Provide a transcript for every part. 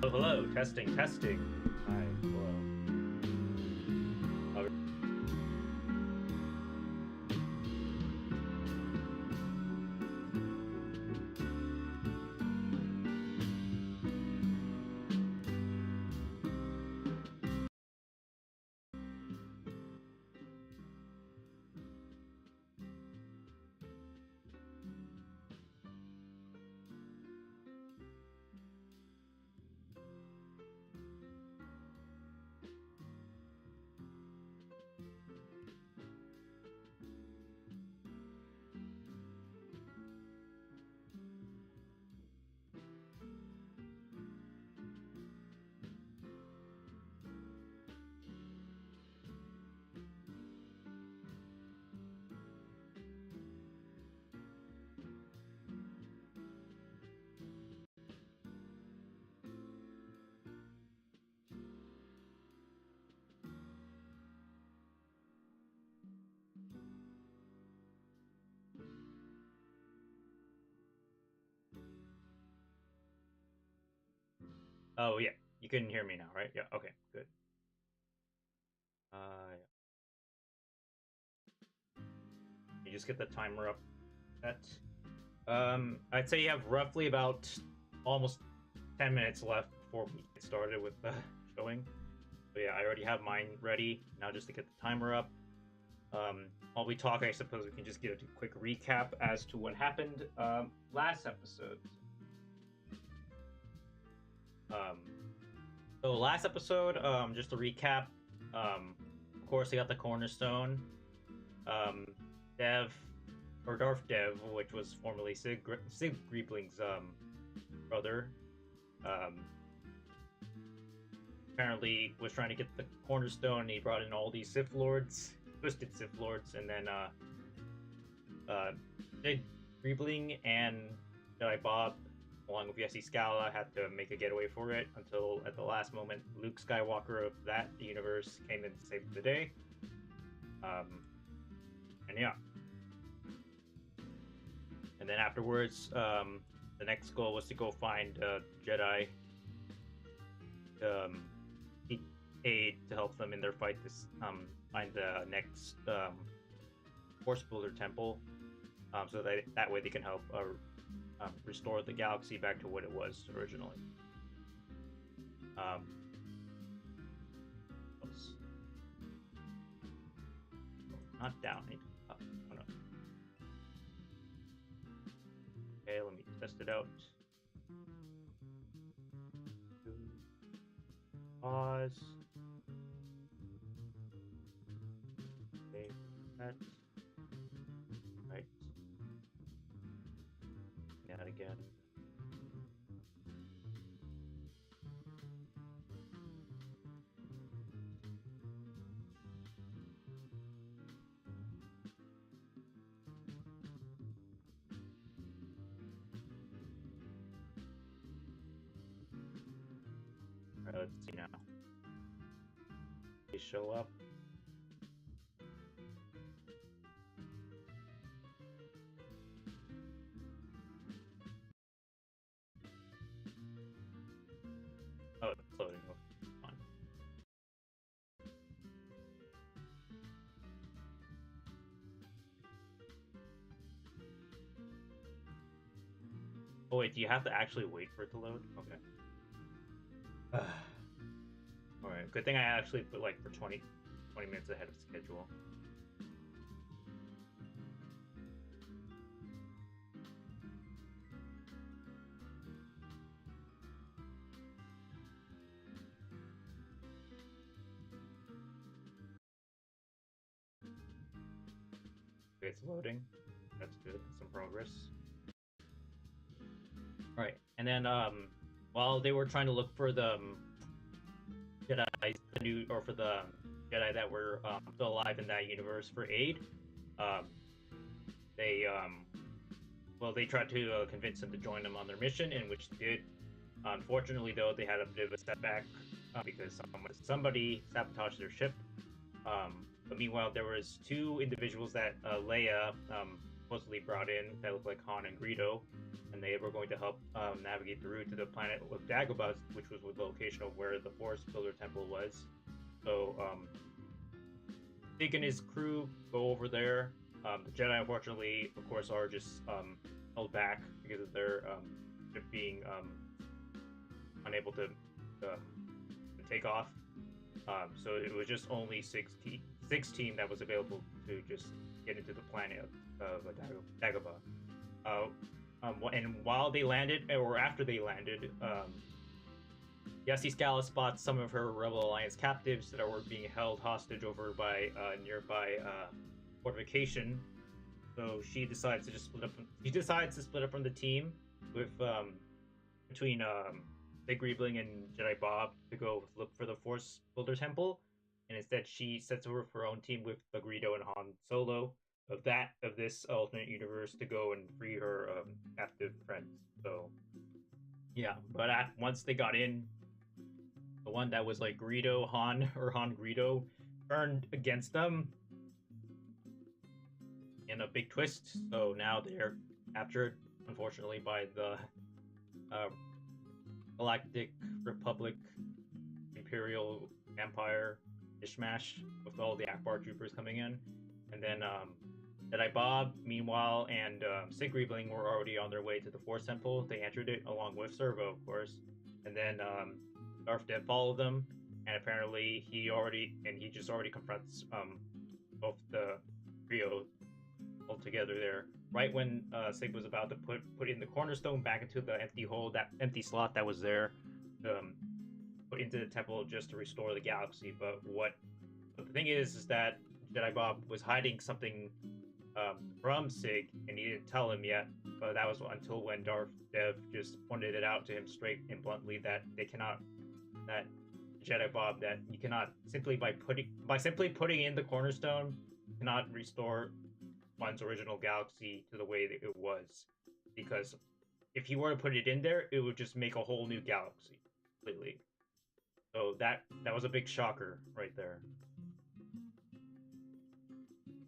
Oh, hello, testing, testing. Hi, hello. Oh yeah, you can hear me now, right? Yeah. Okay. Good. Yeah. You just get the timer up. Set. I'd say you have roughly about almost 10 minutes left before we get started with the showing. So yeah, I already have mine ready now, just to get the timer up. While we talk, I suppose we can just give a quick recap as to what happened last episode. Um, so last episode, just to recap, of course, they got the Cornerstone. Dev, or Darth Dev, which was formerly Sig Greebling's brother, um, apparently was trying to get the Cornerstone, and he brought in all these Sith Lords, twisted Sith Lords, and then Greebling and Jedi Bob, along with Yesi Scala, had to make a getaway for it until at the last moment Luke Skywalker of that universe came in to save the day. And yeah. And then afterwards, the next goal was to go find Jedi aid to help them in their fight to find the next Force Builder Temple, so that way they can help restore the galaxy back to what it was originally. Not down, up. Oh no. Okay, let me test it out. Pause. Okay, that. Right. That again. Alright, let's see now. They show up. Oh, it's loading. Fine. Oh wait, do you have to actually wait for it to load? Okay. Alright, good thing I actually put like for 20 minutes ahead of schedule. Okay, it's loading. That's good. Some progress. Alright, and then while they were trying to look for the Jedi, the new, or for the Jedi that were still alive in that universe for aid, um, they they tried to convince them to join them on their mission, in which they did. Unfortunately, though, they had a bit of a setback because somebody sabotaged their ship. But meanwhile, there was two individuals that Leia supposedly brought in that looked like Han and Greedo, and they were going to help navigate the route to the planet of Dagobah, which was the location of where the Force Builder Temple was. So Zeke and his crew go over there. The Jedi, unfortunately, of course, are just held back because of their being unable to take off. So it was just only six team that was available to just get into the planet of Dagobah. And while they landed, or after they landed, Yesi Scala spots some of her Rebel Alliance captives that were being held hostage over by nearby fortification. So she decides to just split up. She decides to split up from the team with between Big Greebling and Jedi Bob to go look for the Force Builder Temple, and instead she sets over her own team with the Greedo and Han Solo of this alternate universe to go and free her captive friends. So yeah, but once they got in, the one that was like Greedo Han or Han Greedo turned against them in a big twist. So now they're captured, unfortunately, by the Galactic Republic Imperial Empire mishmash with all the Akbar troopers coming in. And then Jedi Bob, meanwhile, and Sig Greebling were already on their way to the Force Temple. They entered it along with Servo, of course. And then Darth Dev followed them, and apparently he just already confronts both the trio all together there. Right when Sig was about to put in the Cornerstone back into the empty hole, that empty slot that was there, put into the temple just to restore the galaxy. But the thing is that Jedi Bob was hiding something from Sig, and he didn't tell him yet. But that was until when Darth Dev just pointed it out to him straight and bluntly that Jedi Bob, that you cannot simply simply putting in the Cornerstone cannot restore one's original galaxy to the way that it was, because if you were to put it in there, it would just make a whole new galaxy completely. So that was a big shocker right there.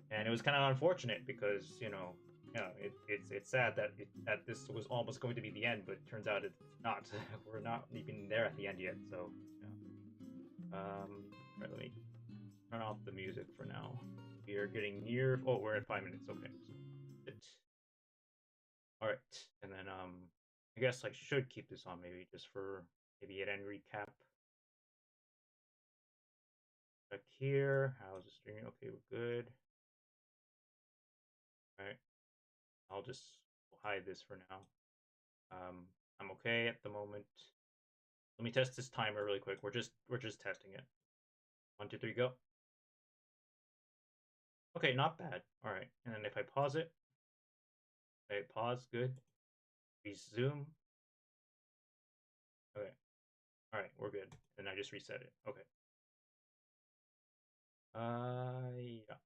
And it was kind of unfortunate because it's sad that this was almost going to be the end, but it turns out it's not. We're not even there at the end yet. So yeah. Right, let me turn off the music for now. We are getting near. Oh, we're at 5 minutes. Okay. All right, and then I guess I should keep this on maybe just for maybe an end recap. Back here, how's the streaming? Okay, we're good. All right, I'll just hide this for now. I'm okay at the moment. Let me test this timer really quick. We're just testing it. 1, 2, 3, go. Okay, not bad. All right, and then if I pause it, okay, pause, good. Resume. Okay. All right, we're good. And I just reset it. Okay. Yeah.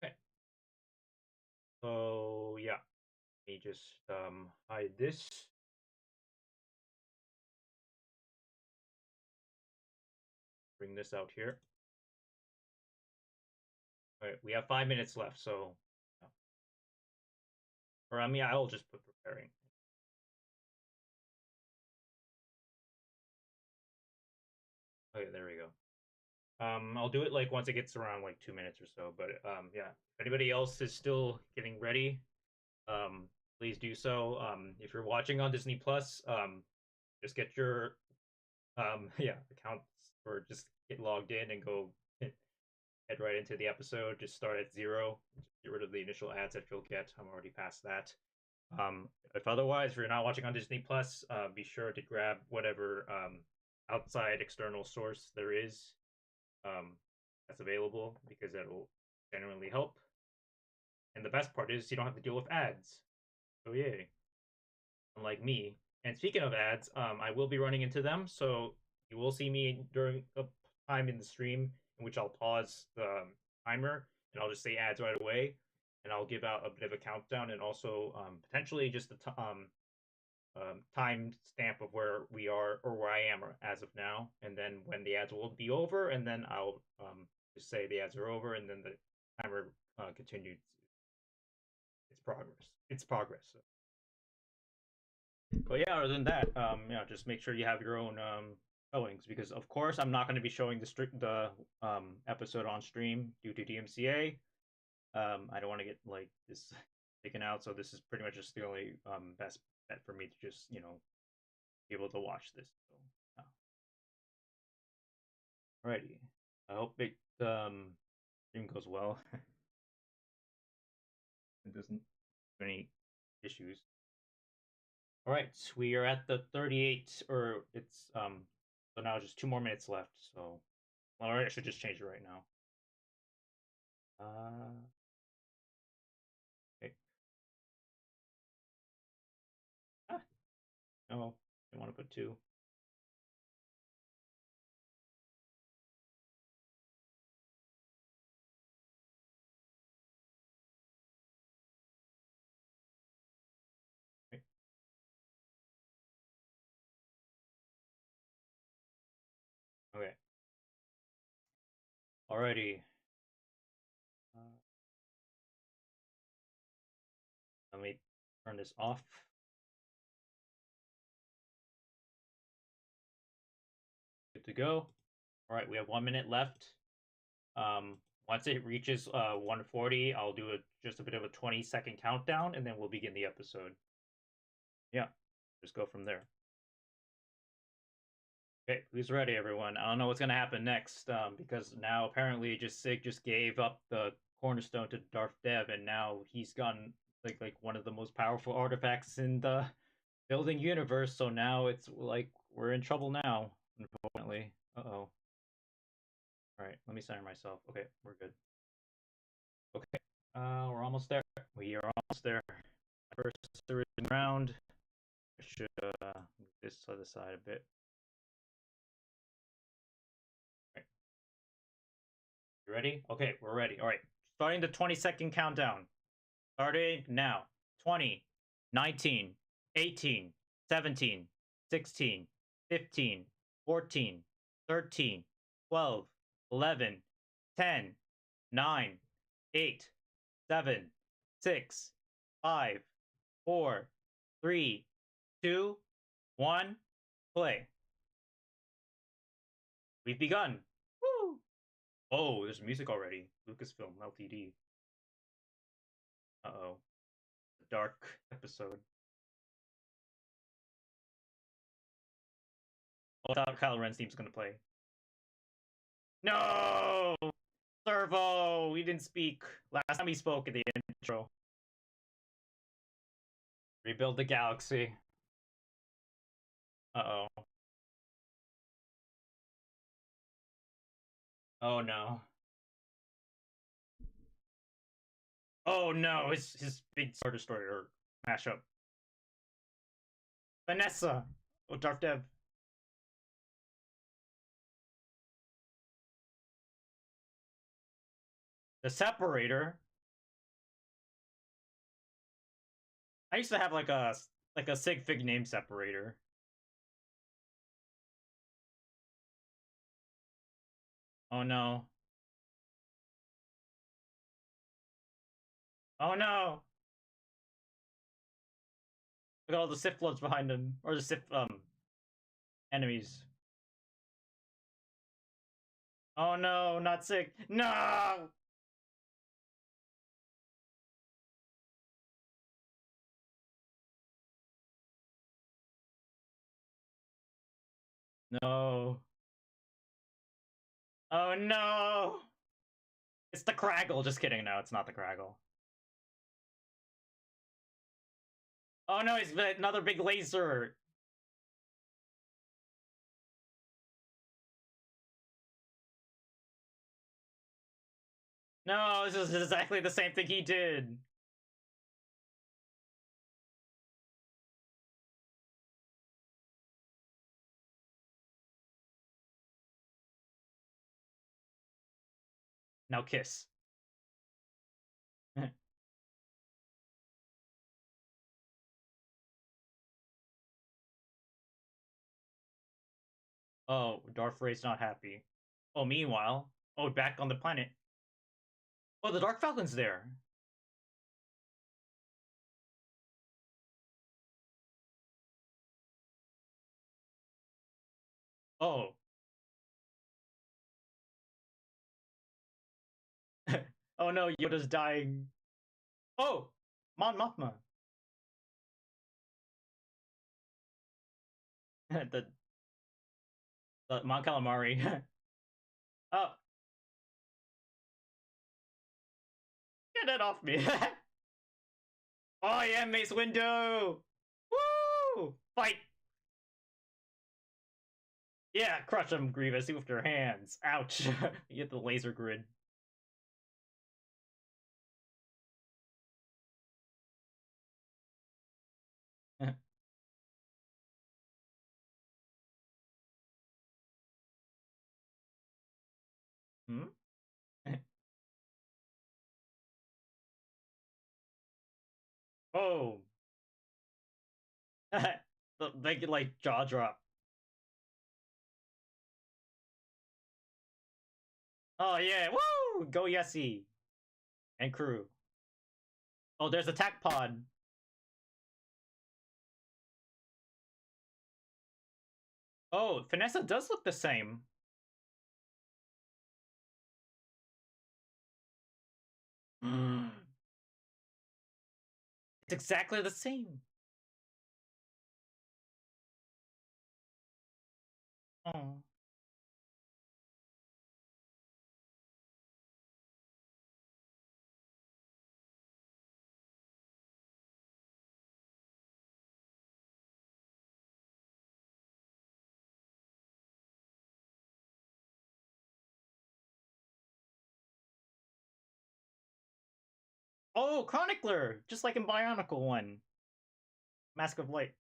Okay. So yeah, let me just hide this. Bring this out here. All right, we have 5 minutes left, so or I mean, I'll just put preparing. Okay, there we go. I'll do it like once it gets around like 2 minutes or so. But yeah, if anybody else is still getting ready, please do so. If you're watching on Disney Plus, just get your yeah accounts, or just get logged in and go head right into the episode. Just start at 0. Just get rid of the initial ads that you'll get. I'm already past that. If otherwise, if you're not watching on Disney Plus, be sure to grab whatever outside external source there is that's available, because that'll genuinely help. And the best part is you don't have to deal with ads. So yay. Unlike me. And speaking of ads, I will be running into them, so you will see me during a time in the stream in which I'll pause the timer and I'll just say ads right away, and I'll give out a bit of a countdown, and also potentially just the time stamp of where we are or where I am as of now, and then when the ads will be over, and then I'll just say the ads are over, and then timer continued its progress. Its progress. So. But yeah, other than that, just make sure you have your own showings because of course I'm not going to be showing the episode on stream due to DMCA. I don't want to get like this taken out, so this is pretty much just the only best bet for me to just be able to watch this. So, alrighty, I hope it stream goes well. It doesn't have any issues. All right, we are at the 38, or it's so now just 2 more minutes left. So, well, I should just change it right now. Okay. Ah, no, I want to put 2. Okay. Okay. Alrighty. Let me turn this off. Good to go. All right, we have 1 minute left. Once it reaches 140, I'll do just a bit of a 20-second countdown, and then we'll begin the episode. Yeah, just go from there. Okay, who's ready, everyone? I don't know what's gonna happen next, because now apparently Sig just gave up the Cornerstone to Darth Dev, and now he's gotten like one of the most powerful artifacts in the building universe. So now it's like we're in trouble now, unfortunately. Uh-oh. All right, let me center myself. Okay, we're good. Okay, we're almost there. We are almost there. First round. I should move this to the side a bit. Right. You ready? Okay, we're ready. All right, starting the 20-second countdown. Starting now. 20, 19, 18, 17, 16, 15, 14, 13, 12, 11, 10, 9, 8, 7, 6, 5, 4, 3, 2, 1, play. We've begun. Woo! Oh, there's music already. Lucasfilm Ltd. Uh-oh. A dark episode. Oh, I thought Kylo Ren's theme's gonna play. No! Servo! We didn't speak. Last time we spoke in the intro. Rebuild the galaxy. Uh-oh. Oh no. Oh no, his big Star Destroyer mashup. Vanessa! Oh, Darth Dev. The separator? I used to have like a sig fig name separator. Oh no. Oh no! Look at all the Sith Lords behind him. Or the Sith enemies. Oh no, not sick. No! No. Oh no! It's the Craggle. Just kidding. No, it's not the Craggle. Oh no, it's another big laser. No, this is exactly the same thing he did. Now kiss. Oh, Darth Ray's not happy. Oh, meanwhile, back on the planet. Oh, the Dark Falcon's there. Oh. Oh no, Yoda's dying. Oh! Mon Mothma. the Mon Calamari. Oh, get that off me. Oh yeah, Mace Windu! Woo! Fight! Yeah, crush him, Grievous, with your hands. Ouch. You get the laser grid. Hmm? Oh. They get like jaw drop. Oh yeah, woo! Go Yesi! And crew. Oh, there's a tac pod. Oh, Vanessa does look the same. It's exactly the same. Oh. Oh, Chronicler! Just like in Bionicle 1. Mask of Light.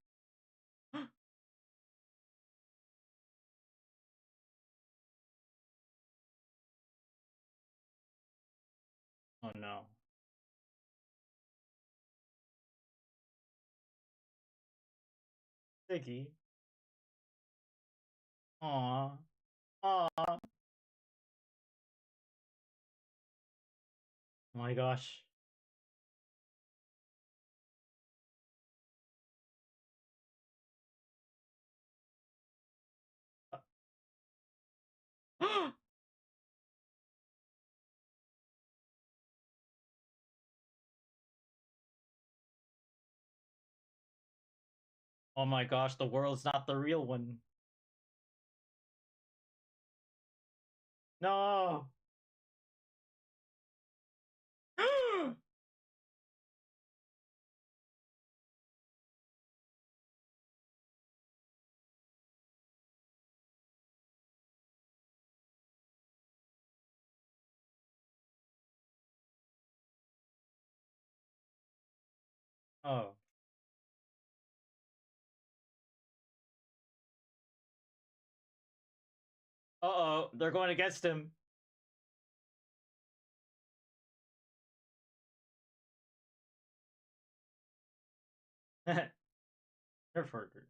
Oh no. Ziggy. Aw. Aw. Oh my gosh. Oh my gosh, the world's not the real one. No! Oh. Uh-oh, they're going against him. They're further.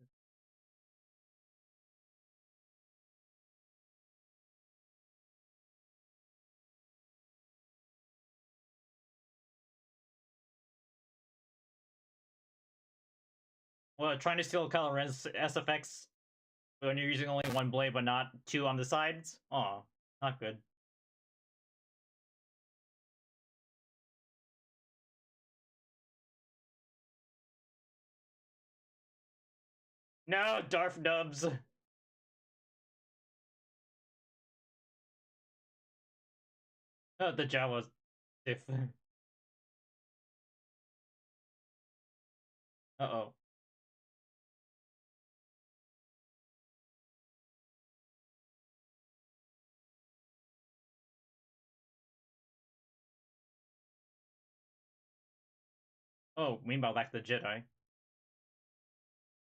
Well, trying to steal Kylo Ren's SFX when you're using only one blade but not two on the sides? Aw, not good. No, Darth Dubs! Oh, the Jawa Sith. Uh-oh. Oh, meanwhile, back to the Jedi.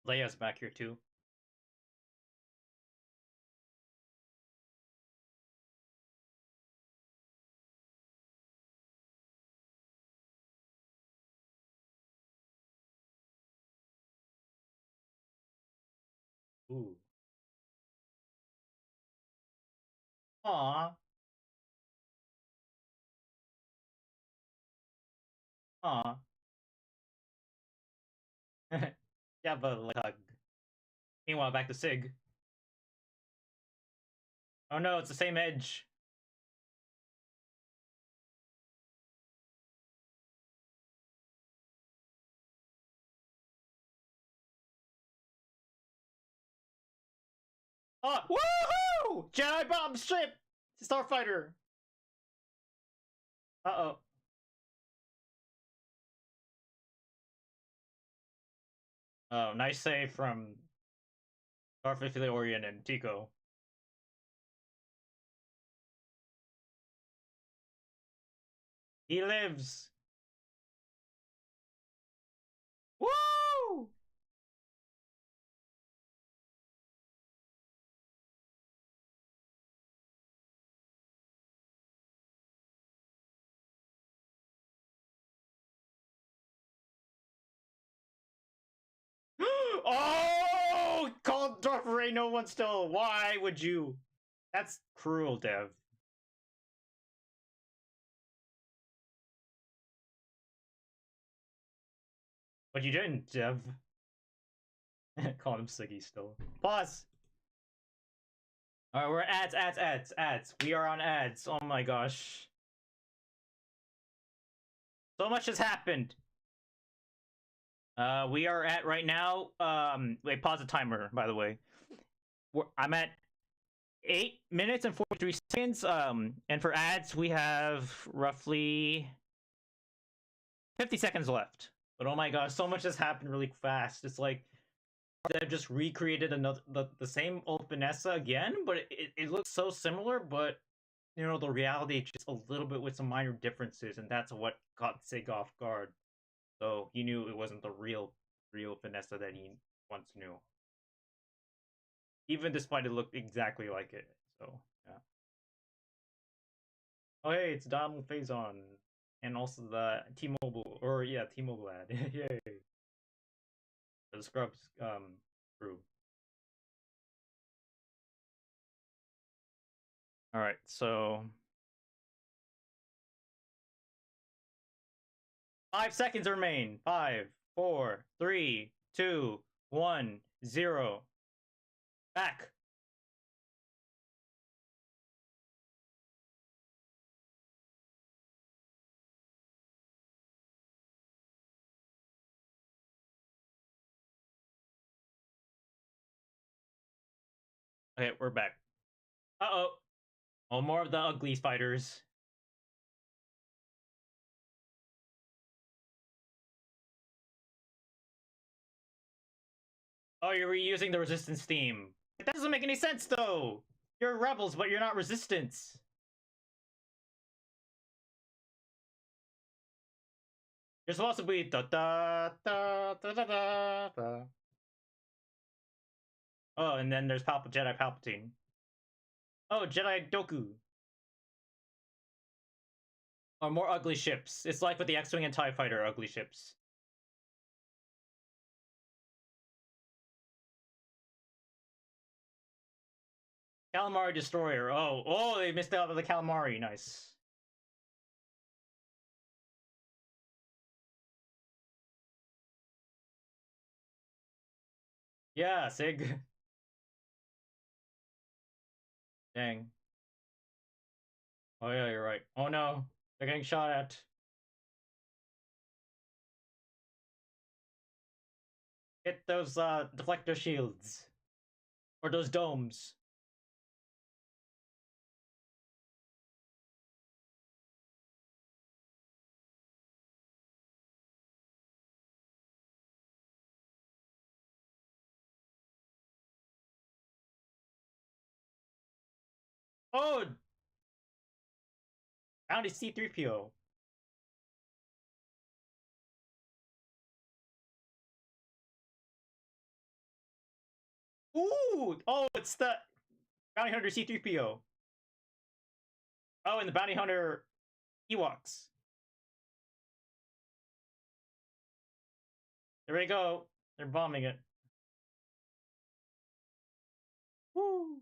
Leia's back here too. Ooh. Aw. Aw. Yeah, but like hug. Meanwhile, back to Sig. Oh no, it's the same edge. Oh, woohoo! Jedi Bob ship! Starfighter! Uh-oh. Oh, nice save from Darth Dev and Tico. He lives! Woo! Oh! Called Darth Ray, no one still. Why would you? That's cruel, Dev. But you didn't, Dev. Call him Siggy still. Pause! Alright, we're ads. We are on ads. Oh my gosh. So much has happened. We are at right now. Wait, pause the timer, by the way. I'm at 8 minutes and 43 seconds. And for ads, we have roughly 50 seconds left. But oh my gosh, so much has happened really fast. It's like they've just recreated the same old Vanessa again, but it looks so similar, but you know, the reality just a little bit with some minor differences, and that's what caught Sig off guard. So he knew it wasn't the real Vanessa that he once knew. Even despite it looked exactly like it. So yeah. Oh hey, it's Donald Faison. And also the T-Mobile or yeah, T-Mobile ad. Yay. The Scrubs crew. Alright, so 5 seconds remain. 5, 4, 3, 2, 1, 0. Back. Okay, we're back. Uh-oh. Oh, more of the ugly spiders. Oh, you're reusing the resistance theme. That doesn't make any sense, though! You're rebels, but you're not resistance. You're supposed to be da da da da da da da. Oh, and then there's Jedi Palpatine. Oh, Jedi Doku. Or more ugly ships. It's like with the X-Wing and TIE Fighter ugly ships. Calamari Destroyer. Oh, they missed out on the Calamari. Nice. Yeah, Sig. Dang. Oh yeah, you're right. Oh no, they're getting shot at. Hit those deflector shields. Or those domes. Oh! Found a C-3PO. Ooh! Oh, it's the Bounty Hunter C-3PO. Oh, and the Bounty Hunter Ewoks. There we go. They're bombing it. Woo!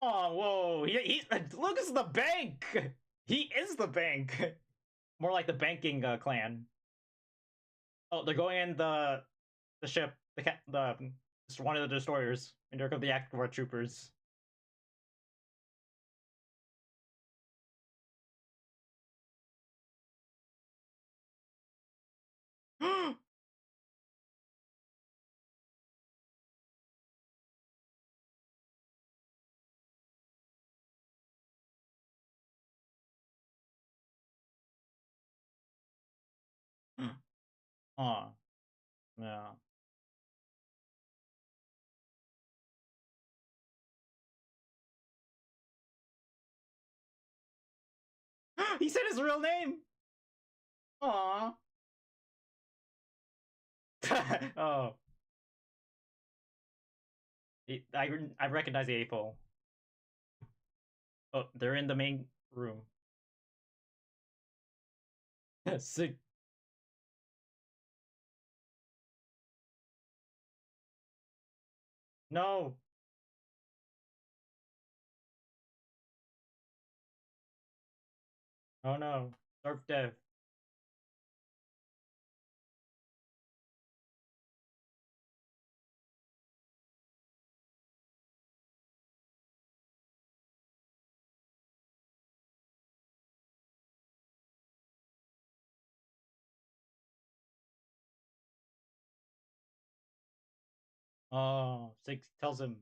Oh, whoa! He Lucas is the bank. He is the bank. More like the banking clan. Oh, they're going in the ship, the just one of the destroyers, and there come the Active troopers. Oh, yeah. He said his real name. Aw. Oh, I recognize the April. Oh, they're in the main room. Sick. No. Oh no. Darth Dev. Oh, Six tells him.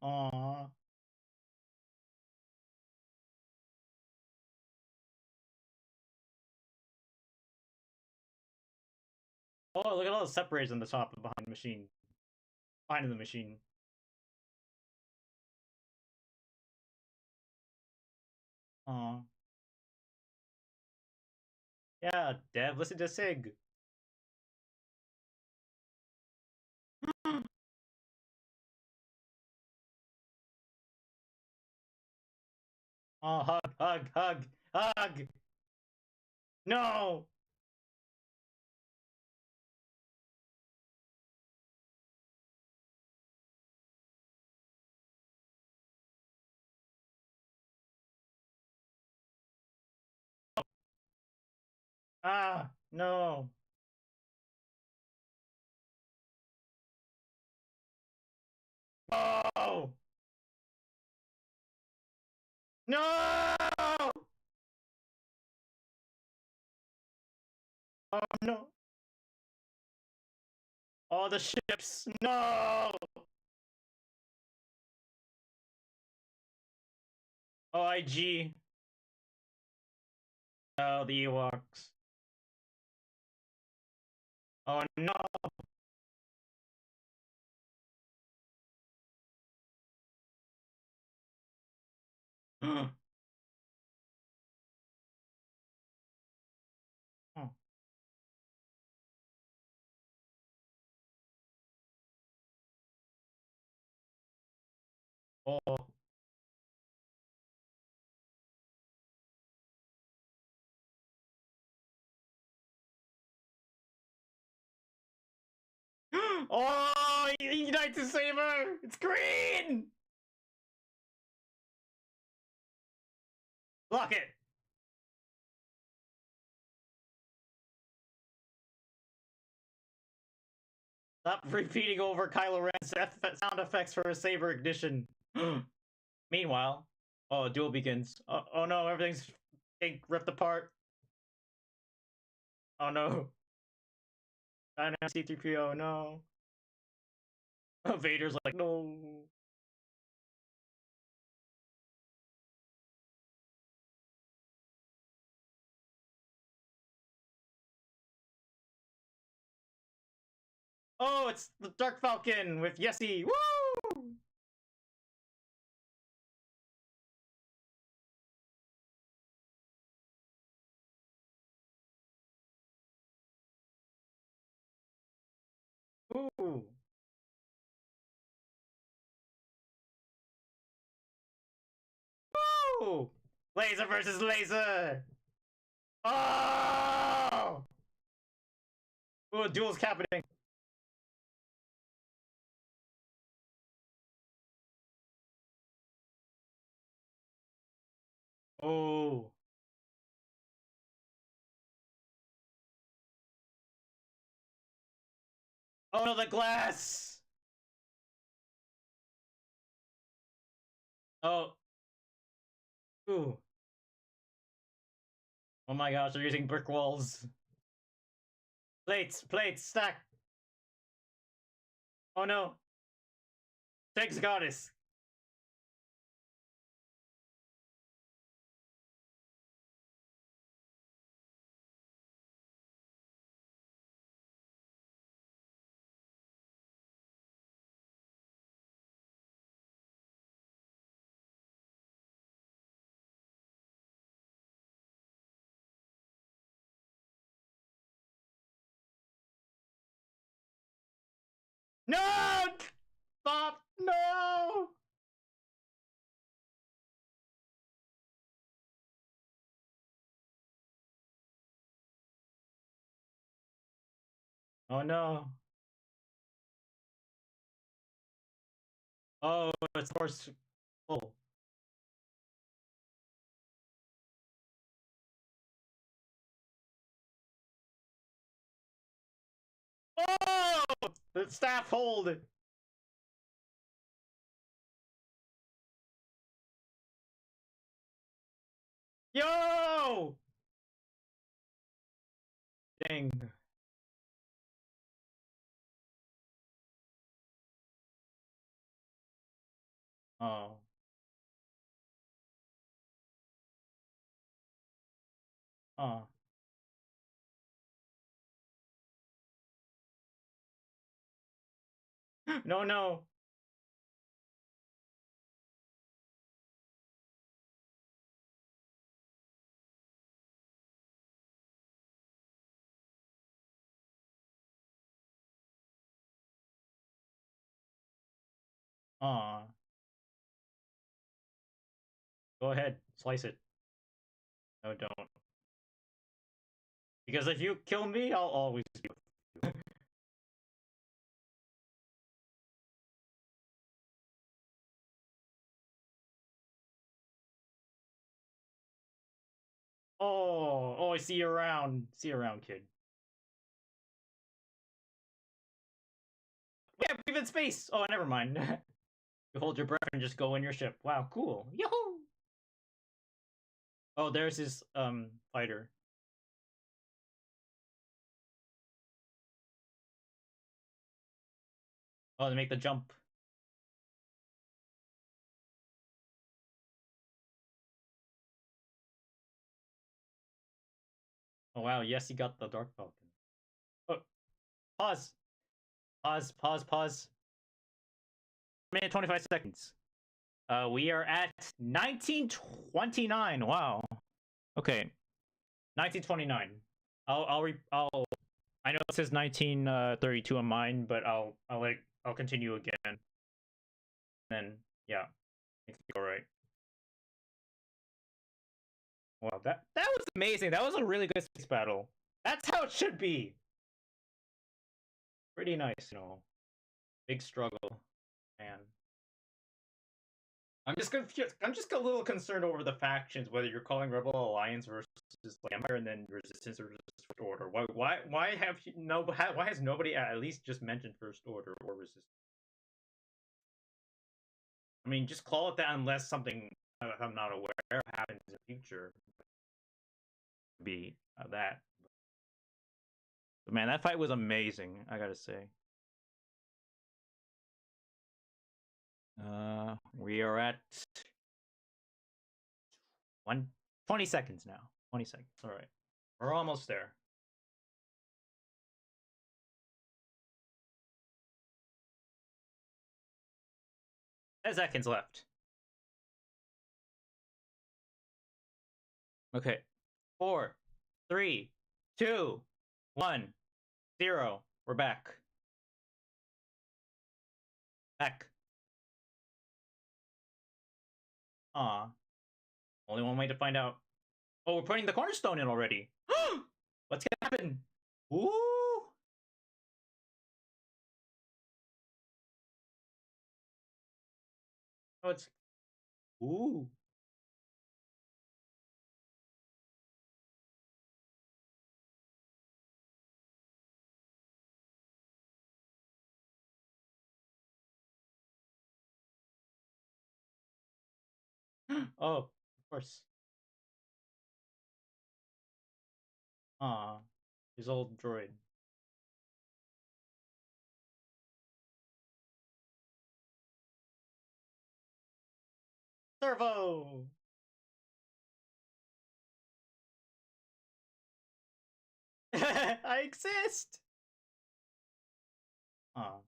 Aw. Oh, look at all the separators on the top and behind the machine. Behind the machine. Aw. Yeah, Dev, listen to Sig. Oh, hug, hug, hug, hug! No! Ah, no. Oh! No! Oh no! All the ships! No! OIG. Oh, the Ewoks. Oh no! Oh. Oh, he unites to save her! It's green! Block it! Stop repeating over Kylo Ren's sound effects for a saber ignition. Meanwhile, oh, duel begins. Oh no, everything's getting ripped apart. Oh no. I know C3PO, no. Vader's like, no. Oh, it's the Dark Falcon with Yesi. Woo! Ooh. Woo! Laser versus laser! Oh! Ooh, duel's happening. Oh. Oh no, the glass! Oh. Ooh. Oh my gosh, they're using brick walls. Plates, plates, stack. Oh no. Thanks, goddess. No! Stop! No! Oh no. Oh, it's force. Oh. Oh! The staff hold. Yo! Dang. Oh. Oh. No, no. Aw. Go ahead. Slice it. No, don't. Because if you kill me, I'll always be with you. Oh, oh, I see you around. See you around, kid. Yeah, we've in space. Oh, never mind. You hold your breath and just go in your ship. Wow, cool. Yahoo! Oh, there's his fighter. Oh, to make the jump. Oh wow, yes, he got the Dark Falcon. Oh, pause. Pause, pause, pause. 1 minute 25 seconds. We are at 1929. Wow. Okay. 1929. I know it says 1932 on mine, but I'll continue again. And then yeah, it's all right. Wow, that was amazing. That was a really good space battle. That's how it should be. Pretty nice, you know. Big struggle, man. I'm just confused. I'm just a little concerned over the factions, whether you're calling Rebel Alliance versus like Empire and then Resistance or First Order. Why have you, no? Why has nobody at least just mentioned First Order or Resistance? I mean, just call it that unless something I'm not aware of happens in the future. Be that. But man, that fight was amazing. I gotta say. We are at 20 seconds now. 20 seconds. All right, we're almost there. 10 seconds left. Okay. 4, 3, 2, 1, 0. We're back. Back. Aw. Only one way to find out. Oh, we're putting the cornerstone in already. What's gonna happen? Ooh! Oh, it's ooh. Oh, of course. Aw, his old droid. Servo! I exist! Aw.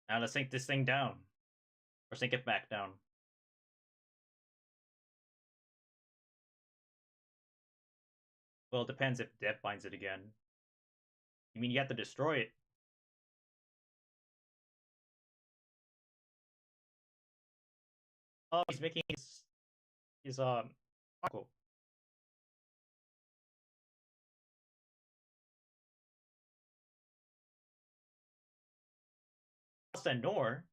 Now let's sink this thing down. Or sink it back down. Well, it depends if Dev finds it again. You mean you have to destroy it? Oh, he's making his uncle. Senor.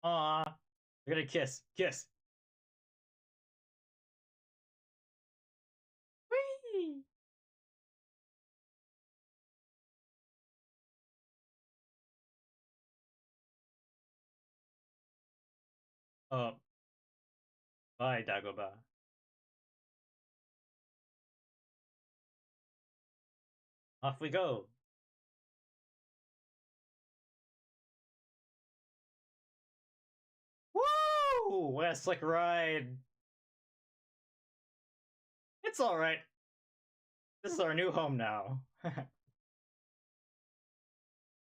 Aw, they're gonna kiss. Kiss. Whee! Oh, bye, Dagobah. Off we go. Woo! What a slick ride. It's alright. This is our new home now.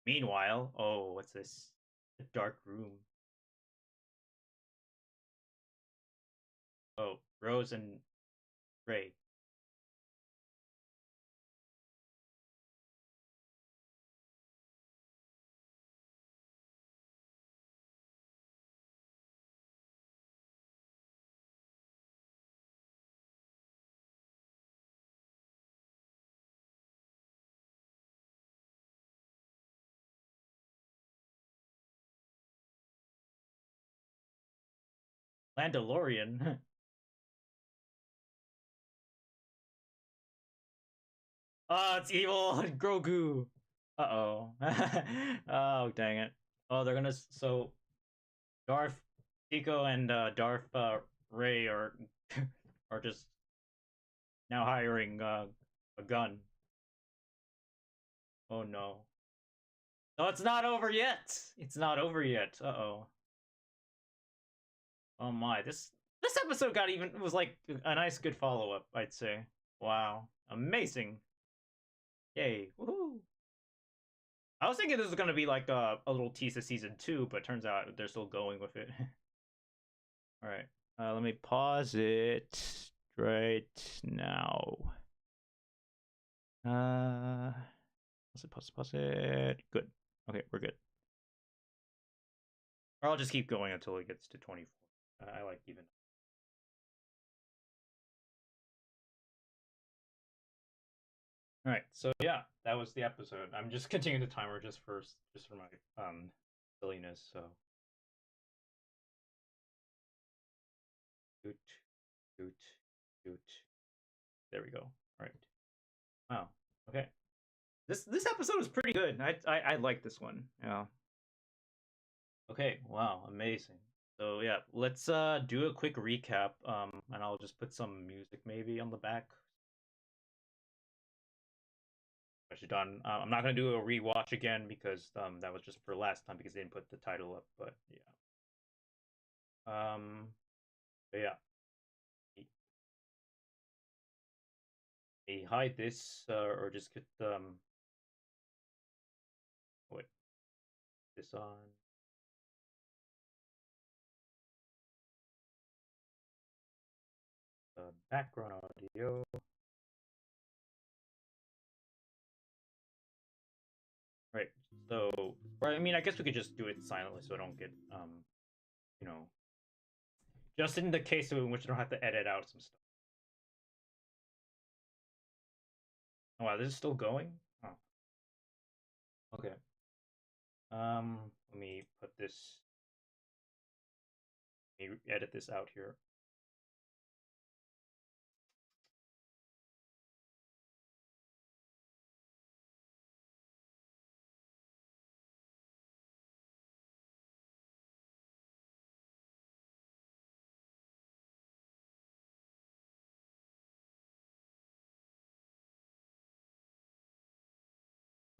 Meanwhile, oh, what's this? A dark room. Oh, Rose and Ray. Mandalorian. Oh, it's evil Grogu. Uh-oh. Oh, dang it. Oh, they're gonna so Darth Tico and Darth Ray are are just now hiring a gun. Oh no. No, it's not over yet. It's not over yet. Uh-oh. Oh my. This episode got even was like a nice good follow-up, I'd say. Wow. Amazing. Yay. Woohoo. I was thinking this was gonna be like a little tease of season 2, but turns out they're still going with it. All right. Let me pause it right now. Pause it. Good. Okay, we're good. Or I'll just keep going until it gets to 24. I like even. All right, so yeah, that was the episode. I'm just continuing the timer just for my silliness. So, doot, doot, doot. There we go. All right. Wow. Okay. This episode was pretty good. I like this one. Yeah. Okay. Wow. Amazing. So yeah, let's do a quick recap. And I'll just put some music maybe on the back. Which done. I'm not gonna do a rewatch again because that was just for last time because they didn't put the title up. But yeah. But yeah. hide this or just get wait this on. Background audio. Right. So, or I mean, I guess we could just do it silently, so I don't get you know, just in the case in which I don't have to edit out some stuff. Oh, wow, this is still going. Oh, okay. Let me put this. Let me edit this out here.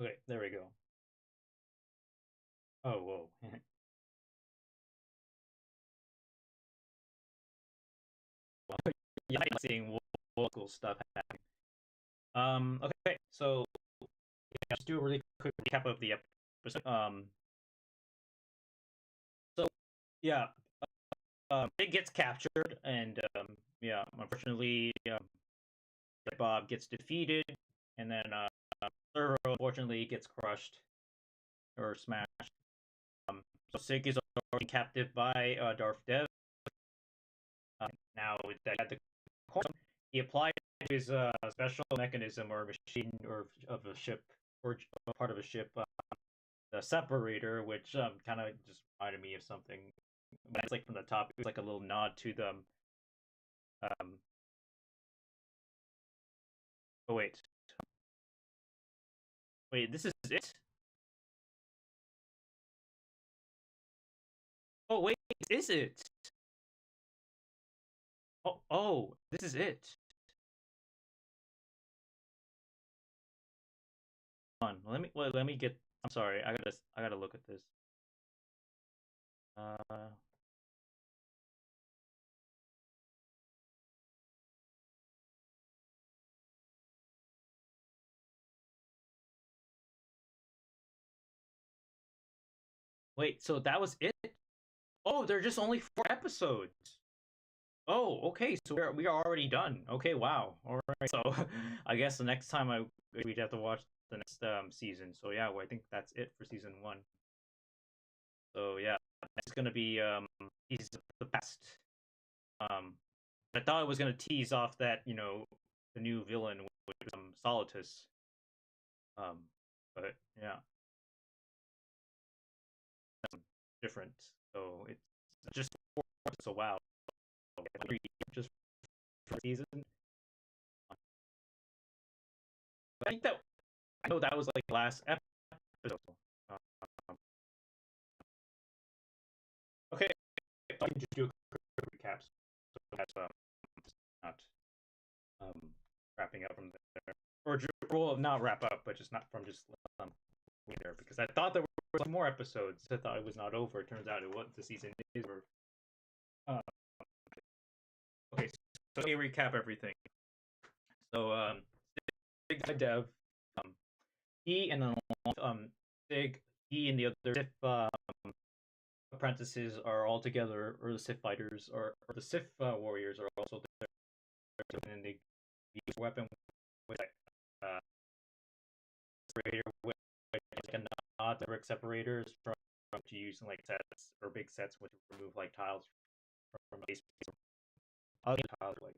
Okay, there we go. Oh, whoa. Yeah, I'm seeing local stuff happening. Okay, so yeah, just do a really quick recap of the episode. So yeah, it gets captured, and yeah, unfortunately, Bob gets defeated, and then Zero unfortunately gets crushed or smashed. So Sig is already captive by Darth Dev. Now that at the Cornerstone, he applied his special mechanism or machine or of a ship or part of a ship, the separator, which kind of just reminded me of something. But it's like from the top, it was like a little nod to them. Um, oh wait, this is it. Oh wait, is it? Oh, this is it. On, let me get. I'm sorry, I gotta look at this. Uh, wait, so that was it? Oh, they're just only 4 episodes. Oh, okay, so we are already done. Okay, wow. All right, so I guess the next time we'd have to watch the next season. So yeah, well, I think that's it for season 1. So yeah, it's gonna be Pieces of the Past. Um, I thought it was gonna tease off that the new villain with Solitus. Um, but yeah, different. So it's just 4 episodes. So wow, just for season. I think that I know that was like last episode. Um, okay, I can just do a quick recap. So that's not wrapping up from there, or well, not wrap up, but just not from just there because I thought there were some more episodes. I thought it was not over. It turns out it was the season is over. Uh, okay, so let me recap everything. So Jedi Dev, um, he and Sig, he and the other Sith apprentices are all together, or the Sith fighters, or the Sith warriors are also there, and they use a weapon with separator, with like a nod to brick separators from to using like sets or big sets with remove like tiles from a base. Other tiles like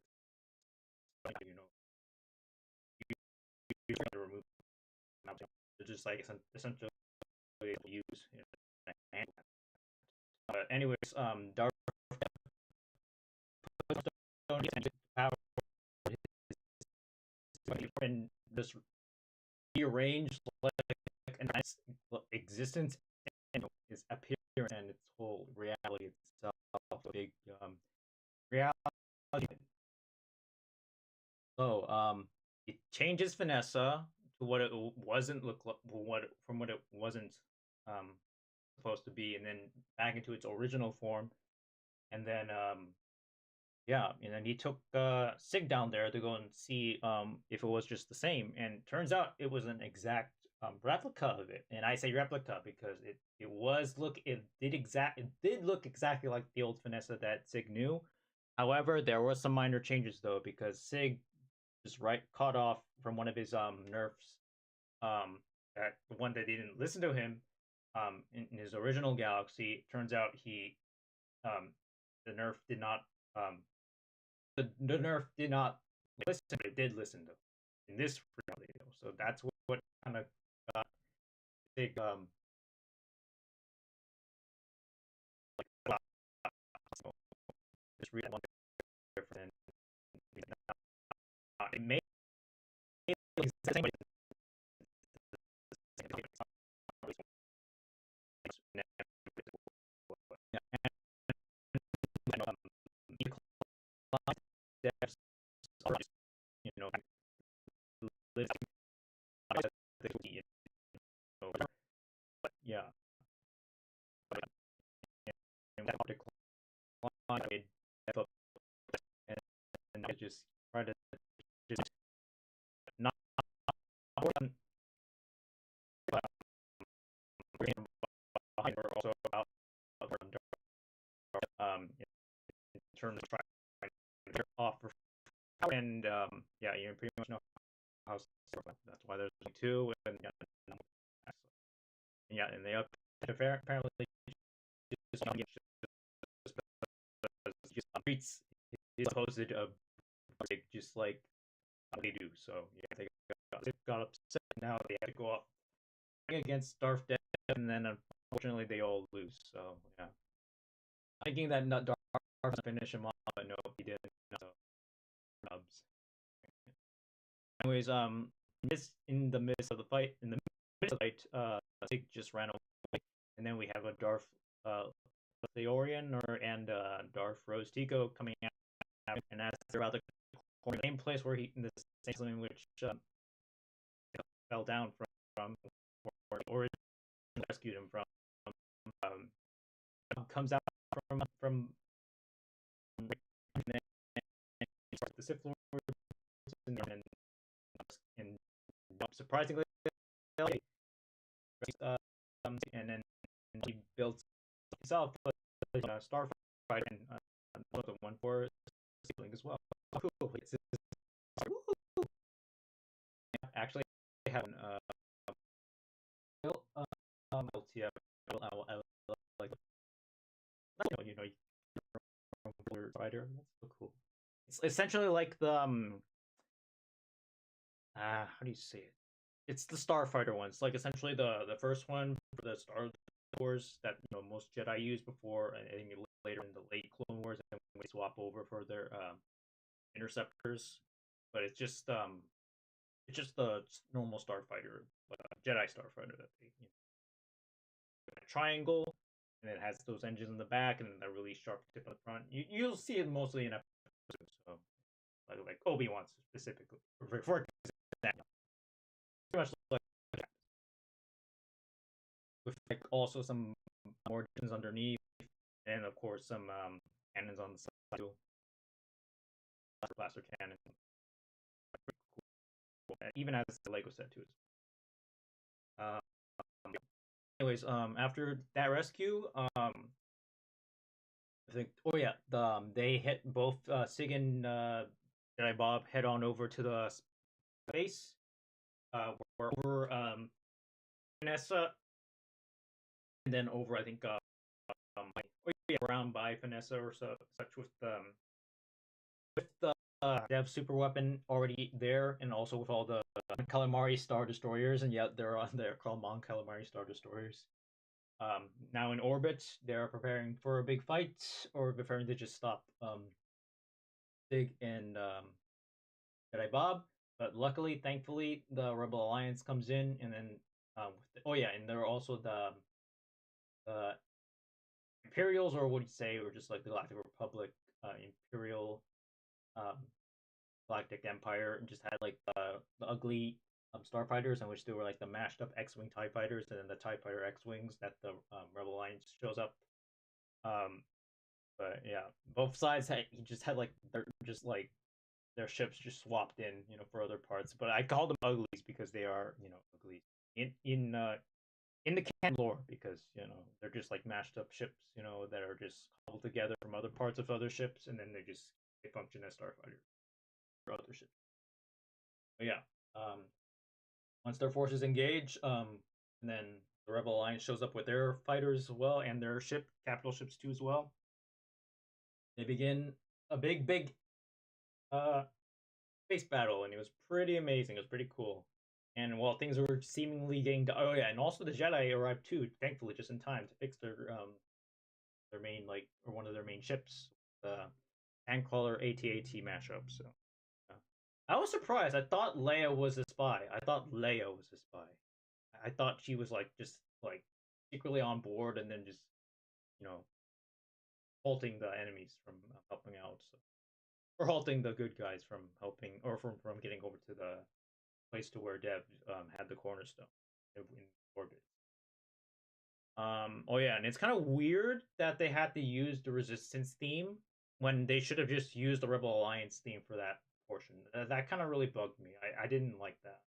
you trying to remove them. They're just like essentially use. Anyways, Darth power and this rearranged like a nice existence and his appearance and its whole reality itself. A big reality. So it changes Vanessa to what it wasn't look like, what it wasn't um supposed to be, and then back into its original form, and then Yeah, and then he took Sig down there to go and see if it was just the same, and turns out it was an exact replica of it. And I say replica because it did look exactly like the old Vanessa that Sig knew. However, there were some minor changes though, because Sig just right caught off from one of his nerfs, that the one that didn't listen to him in his original galaxy. Turns out he um the nerf did not um the nerf did not listen, but it did listen to in this reality. So that's what kind of got big like so this real one different. It may be the same, you know, yeah, and that decline and I just try to just not behind or also about in terms of trying to offer and yeah, you pretty much know how that's why there's two and yeah, and they apparently just treats his supposed just like they do. So yeah, they got upset. Now they have to go up against Darth Dev, and then unfortunately they all lose. So yeah, thinking that not Darth finish him off, but no, he didn't. So Nubs. Anyways, in the midst of the fight, Zig just ran away, and then we have a Darth Theorian and Darth Rose Tico coming out, and as they're about to corner the same place where he in the same in which fell down from or rescued him from, um, comes out from the Sith Lord and surprisingly, and then he built himself a starfighter and the one for Greebling as well. Cool. Actually, I have an LTF. Like you know, fighter. That's so cool. It's essentially like the how do you say it? It's the Starfighter ones, like essentially the first one for the Star Wars that most Jedi use before, and I think later in the late Clone Wars, and we swap over for their interceptors. But it's just the normal Starfighter, Jedi Starfighter that they triangle, and it has those engines in the back and a really sharp tip on the front. You'll see it mostly in episodes, so like Obi-Wan specifically, for example. Pretty much like with like also some more engines underneath, and of course some cannons on the side too. Blaster cannon, cool. Even as the Lego set too. Um, anyways, after that rescue, I think. Oh yeah, they hit both Sig and Jedi Bob head on over to the space. We're over Vanessa, and then over I think around by Vanessa or such with the Dev super weapon already there, and also with all the Calamari Star Destroyers, and yet they're on there called Mon Calamari Star Destroyers. Now in orbit, they're preparing for a big fight, or preparing to just stop Sig and Jedi Bob. But luckily, thankfully, the Rebel Alliance comes in, and then oh yeah, and there are also the Imperials, or what do you say, or just like the Galactic Republic, Imperial, um, Galactic Empire, and just had like the ugly starfighters, in which they were like the mashed up X-wing Tie fighters, and then the Tie fighter X-wings that the Rebel Alliance shows up. Um, But yeah, both sides had he just had like they're just like their ships just swapped in, for other parts. But I call them uglies because they are, uglies in the canon lore because they're just like mashed up ships, that are just cobbled together from other parts of other ships, and then they function as starfighters for other ships. But yeah, um, once their forces engage, and then the Rebel Alliance shows up with their fighters as well and their capital ships too as well. They begin a big uh space battle, and it was pretty amazing. It was pretty cool. And while things were seemingly getting, oh yeah, and also the Jedi arrived too, thankfully, just in time to fix their main or one of their main ships, the Handcrawler AT-AT mashup. So yeah. I was surprised. I thought Leia was a spy. I thought Leia was a spy. I thought she was like just like secretly on board and then just you know halting the enemies from helping out. So, or halting the good guys from helping or from getting over to the place to where Dev had the Cornerstone in orbit. Oh yeah, and it's kind of weird that they had to use the Resistance theme when they should have just used the Rebel Alliance theme for that portion. That kind of really bugged me. I didn't like that.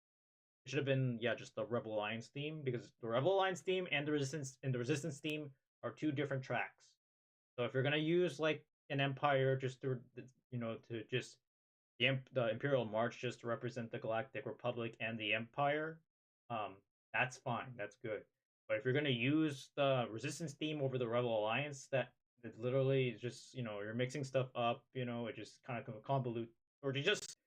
It should have been just the Rebel Alliance theme because the Rebel Alliance theme and the Resistance theme are two different tracks. So if you're gonna use like an Empire just to just the Imperial March just to represent the Galactic Republic and the Empire, um, that's fine. That's good. But if you're gonna use the Resistance theme over the Rebel Alliance, that it literally is just you're mixing stuff up. It just kind of convolute or to just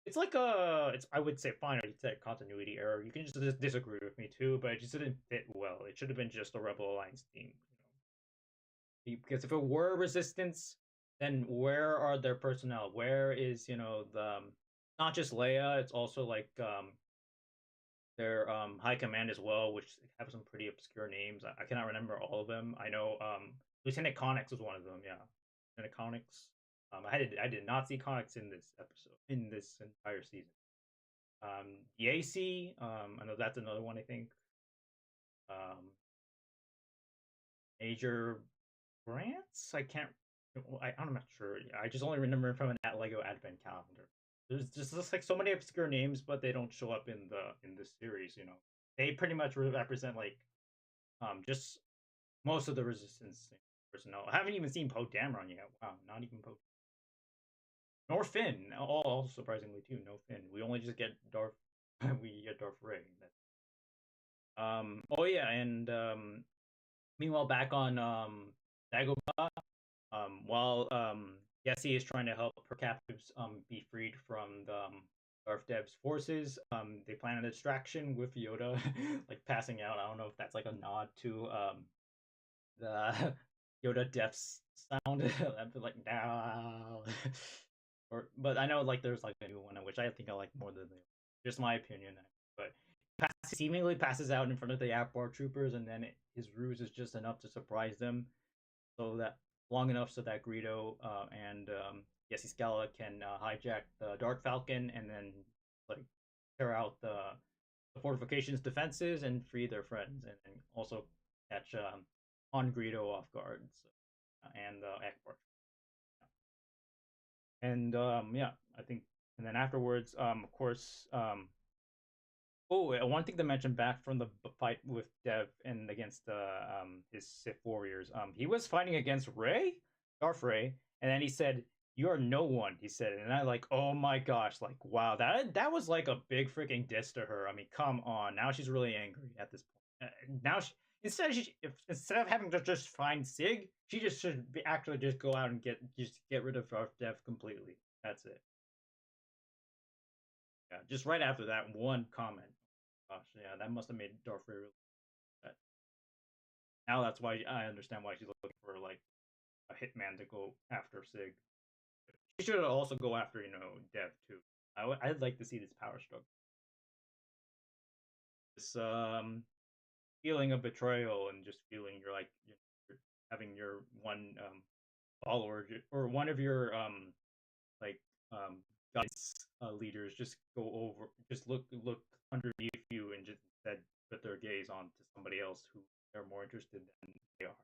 it's like it's I would say fine. It's a continuity error. You can just disagree with me too, but it just didn't fit well. It should have been just the Rebel Alliance theme. Because if it were Resistance, then where are their personnel? Where is the not just Leia? It's also like their high command as well, which have some pretty obscure names. I cannot remember all of them. I know Lieutenant Connix was one of them. Yeah, Lieutenant Connix. I did not see Connix in this episode in this entire season. Yesi. I know that's another one. I think. Um, Major Grants. I can't. I'm not sure. I just only remember from that Lego Advent calendar. There's just like so many obscure names, but they don't show up in this series. They pretty much represent like just most of the Resistance personnel. I haven't even seen Poe Dameron yet. Wow, not even Poe. Nor Finn. All surprisingly too. No Finn. We only just get Darth. We get Darth Ray. Oh yeah, and meanwhile back on Dagobah, while Yesi is trying to help her captives be freed from the Darth Dev's forces, they plan a distraction with Yoda like passing out. I don't know if that's like a nod to the Yoda death sound. I'd be like now, but I know like there's like a new one which I think I like more than just my opinion. But seemingly passes out in front of the Akbar troopers, and then his ruse is just enough to surprise them, so that long enough so that Greedo and Yesi Scala can hijack the Dark Falcon and then like tear out the fortifications defenses and free their friends, and also catch on Greedo off guard, so, and Akbar. And yeah, I think, and then afterwards, of course, oh, one thing to mention back from the fight with Dev and against his Sith warriors, he was fighting against Darth Ray, and then he said, "You are no one," he said, and I like, oh my gosh, like wow, that was like a big freaking diss to her. I mean, come on, now she's really angry at this point. Now instead of having to just find Sig, she just should actually just go out and get rid of Darth Dev completely. That's it. Yeah, just right after that one comment. Gosh, yeah, that must have made Darth Vader really upset. Now that's why I understand why she's looking for like a hitman to go after Sig. She should also go after Dev too. I'd like to see this power struggle. This feeling of betrayal and just feeling you're having your one follower or one of your like guys leaders just go over just look underneath you and just instead put their gaze on to somebody else who they're more interested than they are.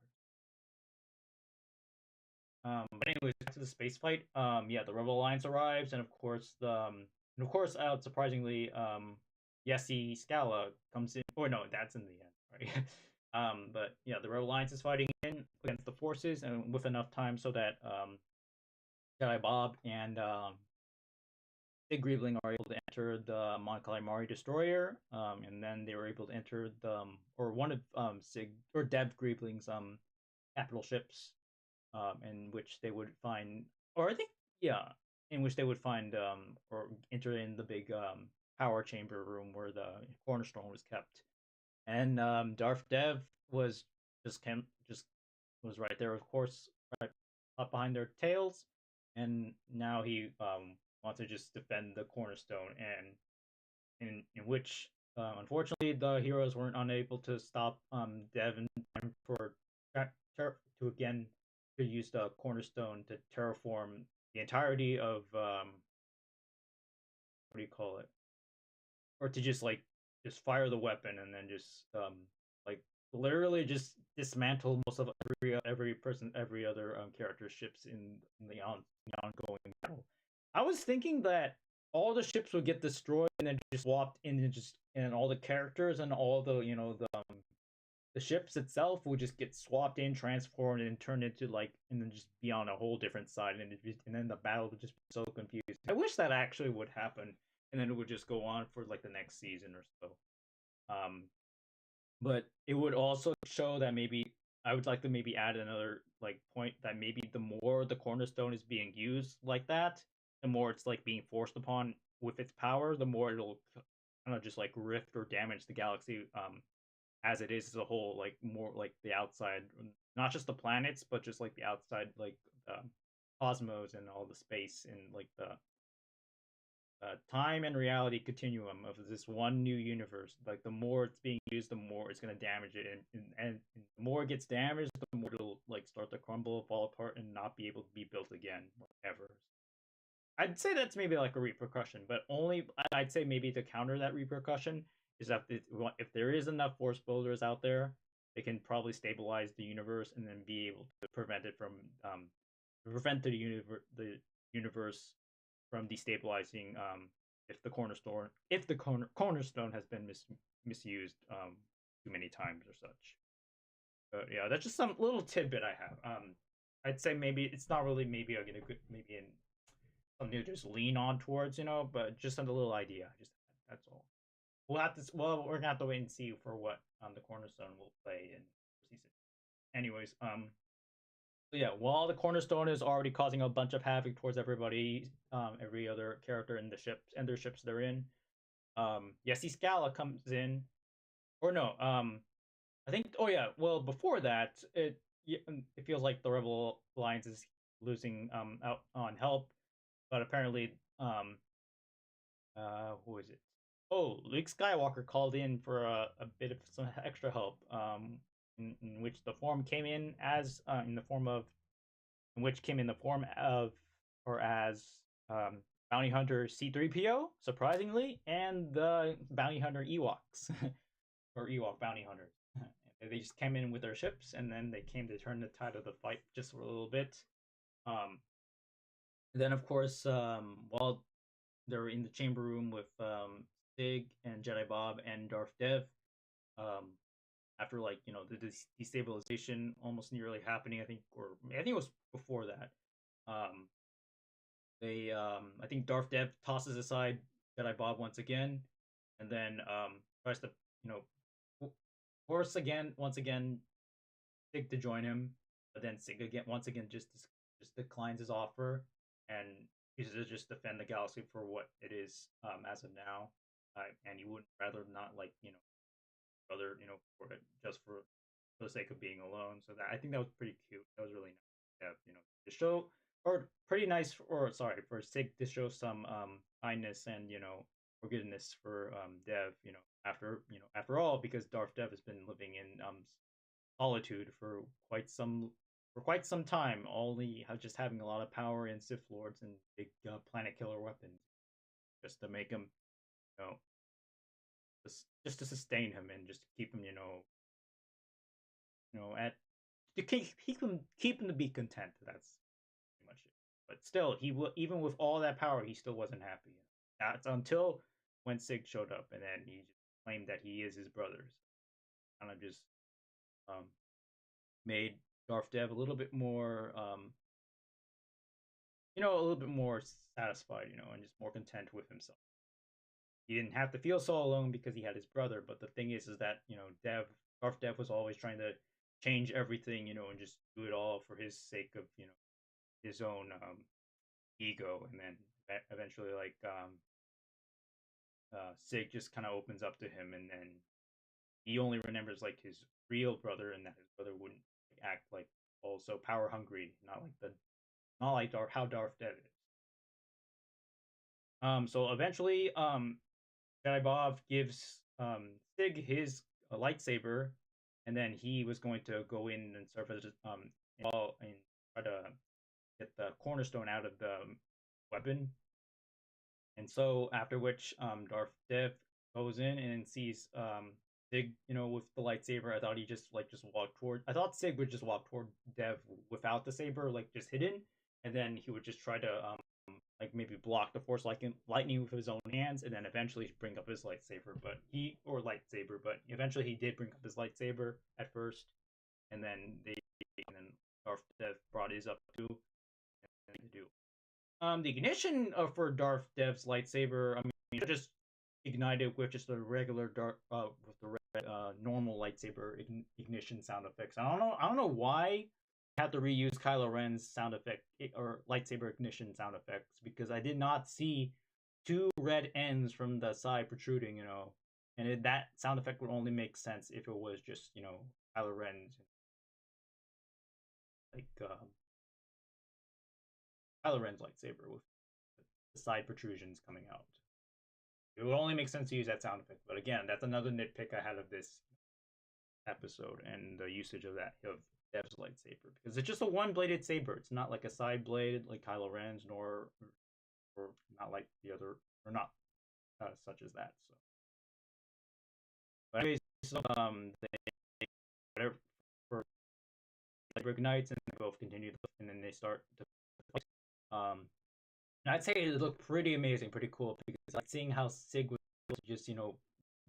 But anyways, back to the space fight. Yeah, the Rebel Alliance arrives, and of course out surprisingly, Yesi Scala comes in. Or no, that's in the end, right? But yeah, the Rebel Alliance is fighting in against the forces, and with enough time so that Jedi Bob and Big Greebling are able to enter the Mon Calamari destroyer, and then they were able to enter the or one of Sig or Dev Greebling's capital ships, in which they would find, or I think, yeah, in which they would find or enter in the big power chamber room where the Cornerstone was kept, and Darth Dev was just was right there, of course, right up behind their tails, and now he wants to just defend the Cornerstone, and in which unfortunately the heroes weren't unable to stop Dev in time for to again to use the Cornerstone to terraform the entirety of what do you call it, or to just fire the weapon and then just like literally just dismantle most of every other character's ships in the ongoing battle. I was thinking that all the ships would get destroyed and then just swapped in, and all the characters and all the the ships itself would just get swapped in, transformed, and turned into and then just be on a whole different side, and then the battle would just be so confused. I wish that actually would happen, and then it would just go on for like the next season or so. Um, but it would also show that maybe I would like to maybe add another like point that maybe the more the Cornerstone is being used like that, the more it's like being forced upon with its power, the more it'll kind of just like rift or damage the galaxy as it is as a whole, like more like the outside, not just the planets, but just like the outside, like the cosmos and all the space and like the time and reality continuum of this one new universe. Like the more it's being used, the more it's going to damage it, and the more it gets damaged, the more it'll like start to crumble, fall apart, and not be able to be built again ever. I'd say that's maybe like a repercussion, but only I'd say maybe to counter that repercussion is that if there is enough force builders out there, they can probably stabilize the universe and then be able to prevent it from prevent the universe from destabilizing if the cornerstone has been misused too many times or such. But yeah, that's just some little tidbit I have. I'd say maybe it's not really maybe a good maybe in something to just lean on towards, but just a little idea. Just that's all. We'll have to. Well, we're gonna have to wait and see for what the cornerstone will play in season. Anyways, so yeah, while the cornerstone is already causing a bunch of havoc towards everybody, every other character in the ships and their ships they're in, Yesi Scala comes in, or no, I think. Oh yeah, well before that, it feels like the Rebel Alliance is losing out on help, but apparently who is it? Oh, Luke Skywalker called in for a bit of some extra help. In which the form came in as in the form of, in which came in the form of or as bounty hunter C-3PO, surprisingly, and the bounty hunter Ewoks or Ewok bounty hunters. They just came in with their ships, and then they came to turn the tide of the fight just for a little bit. Um, then, of course, while they were in the chamber room with Sig and Jedi Bob and Darth Dev. Um, After the destabilization almost nearly happening, I think it was before that. Um, I think Darth Dev tosses aside Jedi Bob once again, and then tries to force again once again Sig to join him, but then Sig again once again just declines his offer and chooses to just defend the galaxy for what it is as of now, and he would rather not other for it just for the sake of being alone. So that I think that was pretty cute. That was really nice. To show or pretty nice or sorry for Sig to show some kindness and forgiveness for Dev. After all, because Darth Dev has been living in solitude for quite some time, only just having a lot of power and Sith lords and big planet killer weapons, just to make him, you know, just to sustain him and just keep him, at to keep him to be content. But still, even with all that power, he still wasn't happy. That's until when Sig showed up, and then he just claimed that he is his brother. So kind of just um, made Darth Dev a little bit more, a little bit more satisfied, and just more content with himself. He didn't have to feel so alone because he had his brother. But the thing is that Darth Dev was always trying to change everything, and just do it all for his sake of, his own ego, and then eventually, like, Sig just kind of opens up to him, and then he only remembers like his real brother, and that his brother wouldn't act like also power hungry, not like how Darth Dev is. So eventually, Jedi Bob gives Sig his lightsaber, and then he was going to go in and serve as and try to get the Cornerstone out of the weapon. And so after which, Darth Dev goes in and sees Sig, with the lightsaber. I thought he just walked toward. I thought Sig would just walk toward Dev without the saber, like just hidden, and then he would just try to like maybe block the force lightning with his own hands, and then eventually bring up his lightsaber. But eventually he did bring up his lightsaber at first, and then Darth Dev brought his up too, and they do. The ignition for Darth Dev's lightsaber, I mean, just ignited with just a regular with the normal lightsaber ignition sound effects. I don't know why I had to reuse Kylo Ren's sound effect or lightsaber ignition sound effects, because I did not see two red ends from the side protruding, and that sound effect would only make sense if it was just, Kylo Ren's, like, Kylo Ren's lightsaber with the side protrusions coming out. It would only make sense to use that sound effect. But again, that's another nitpick I had of this episode and the usage of Dev's lightsaber, because it's just a one-bladed saber. It's not like a side blade like Kylo Ren's, nor or not like the other, or not such as that. So, but anyways, so, they whatever for like ignites, and they both continue, and then they start to fight. And I'd say it looked pretty amazing, pretty cool, because like seeing how Sig was just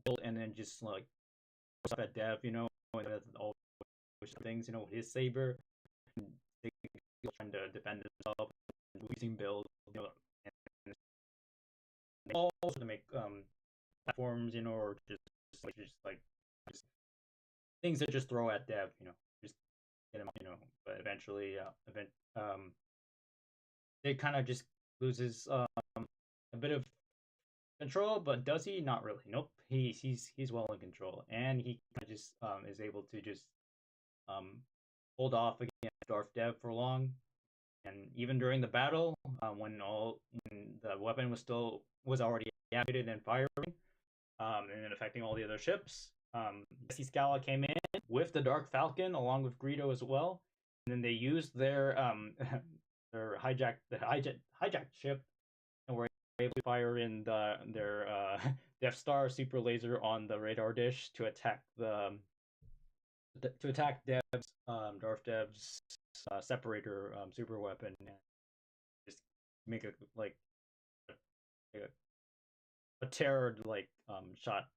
build and then just like up at Dev, and all things, with his saber, and Sig trying to defend himself, using build, and also to make platforms, or just things that just throw at Dev, just get him, but eventually, Sig kind of just loses a bit of control, but does he? Not really. Nope. He's well in control, and he just is able to just hold off against Darth Dev for long. And even during the battle, when the weapon was already activated and firing, and then affecting all the other ships, Yesi Scala came in with the Dark Falcon along with Greedo as well, and then they used their their hijacked ship, and were able to fire in their Death Star super laser on the radar dish to attack Darth Dev's separator super weapon, and just make a terror shot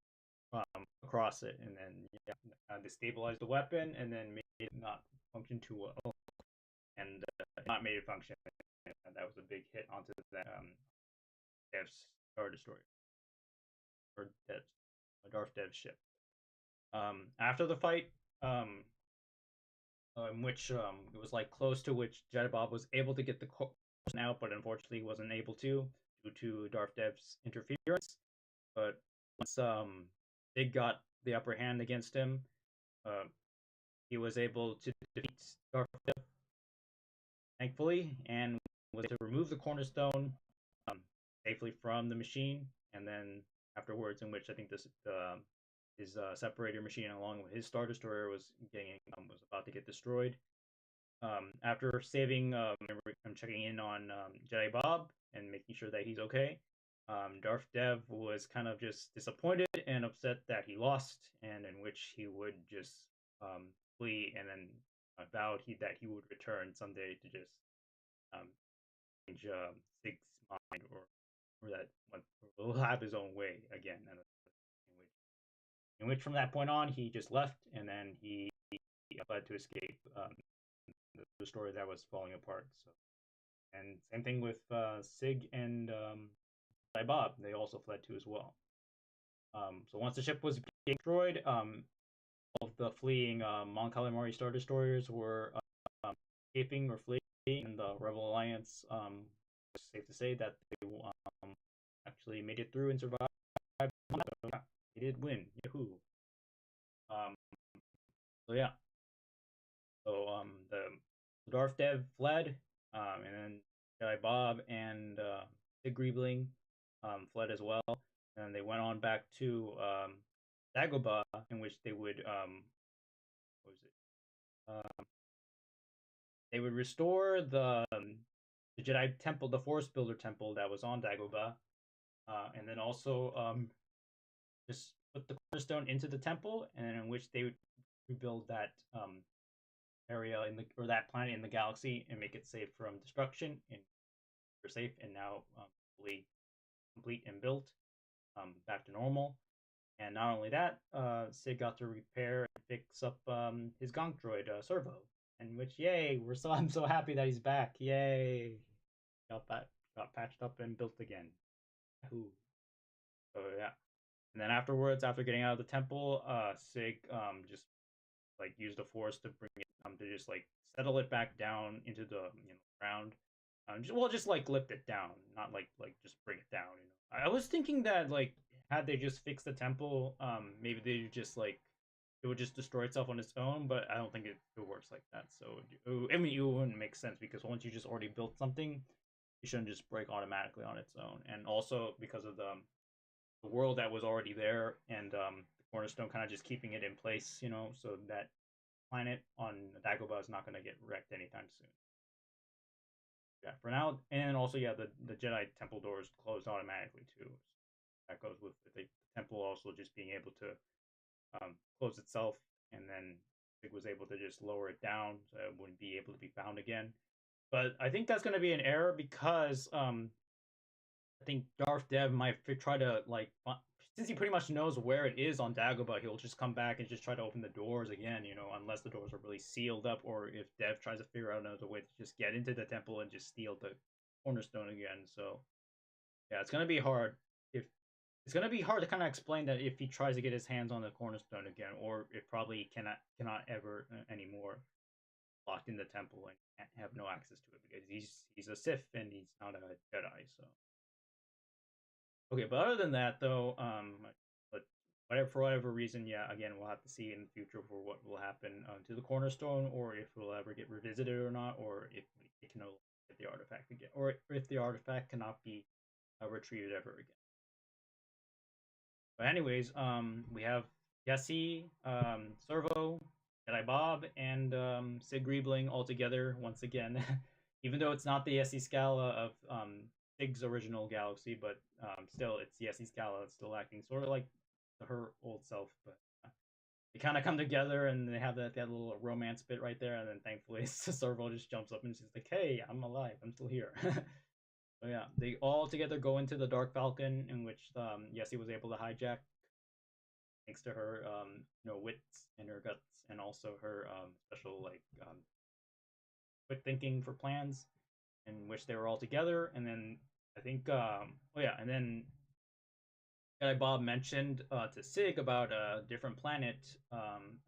across it, and then destabilize the weapon, and then made it not function too well, and not made it function. And that was a big hit onto that Dev's Star Destroyer, or Darth Dev's ship. After the fight, in which it was like close to which Jedi Bob was able to get the Cornerstone out, but unfortunately he wasn't able to due to Darth Dev's interference. But once they got the upper hand against him, he was able to defeat Darth Dev, thankfully, and was able to remove the Cornerstone safely from the machine. And then afterwards, in which I think his separator machine, along with his Star Destroyer, was about to get destroyed. After saving, I'm checking in on Jedi Bob and making sure that he's okay. Darth Dev was kind of just disappointed and upset that he lost, and in which he would just flee, and then vowed that he would return someday to just Sig's mind, or that will have his own way again. In which from that point on, he just left, and then he fled to escape the story that was falling apart. So, and same thing with Sig and Jedi Bob. They also fled too as well. So once the ship was destroyed, all of the fleeing Mon Calamari Star Destroyers were escaping or fleeing, and the Rebel Alliance, it's safe to say that they actually made it through and survived. So, yeah, they did win. Yahoo! Um, so yeah, so the Darth Dev fled, and then Jedi Bob and the Greebling fled as well, and they went on back to Dagobah, in which they would what was it? They would restore the Jedi Temple, the Force Builder Temple that was on Dagobah, and then also just put the Cornerstone into the temple, and in which they would rebuild that area in the or that planet in the galaxy and make it safe from destruction and for safe and now fully complete and built back to normal. And not only that, Sid got to repair and fix up his gonk droid Servo, in which yay, I'm so happy that he's back. Yay, got patched up and built again. Yahoo! So yeah, and then afterwards, after getting out of the temple, Sig just like used the force to bring it to just like settle it back down into the ground. Just like lift it down, not like just bring it down. I was thinking that like had they just fixed the temple, maybe they just like it would just destroy itself on its own. But I don't think it works like that. So I mean, it wouldn't make sense because once you just already built something, it shouldn't just break automatically on its own. And also because of the world that was already there, and the Cornerstone kind of just keeping it in place, so that planet on Dagobah is not going to get wrecked anytime soon. Yeah, for now, and also yeah, the Jedi Temple doors closed automatically too. That goes with the temple also just being able to close itself, and then it was able to just lower it down so it wouldn't be able to be found again. But I think that's going to be an error because I think Darth Dev might try to like since he pretty much knows where it is on Dagobah, he'll just come back and just try to open the doors again, unless the doors are really sealed up, or if Dev tries to figure out another way to just get into the temple and just steal the Cornerstone again. So yeah, it's gonna be hard if it's gonna be hard to kind of explain that if he tries to get his hands on the Cornerstone again, or if probably cannot ever anymore locked in the temple and can't have no access to it because he's a Sith and he's not a Jedi. So okay, but other than that, though, but for whatever reason, yeah, again, we'll have to see in the future for what will happen to the Cornerstone, or if we'll ever get revisited or not, or if it can get the artifact again, or if the artifact cannot be retrieved ever again. But anyways, we have Yesi, Servo, Jedi Bob, and Sid Greebling all together once again, even though it's not the Yesi Scala of Sig's original galaxy, but still, it's Yesi Scala. It's still acting sort of like her old self, but they kind of come together and they have that little romance bit right there, and then thankfully Servo just jumps up and she's like, "Hey, I'm alive. I'm still here." So yeah, they all together go into the Dark Falcon, in which Yesi was able to hijack thanks to her wits and her guts, and also her special like quick thinking for plans, in which they were all together. And then I think and then Jedi Bob mentioned to Sig about a different planet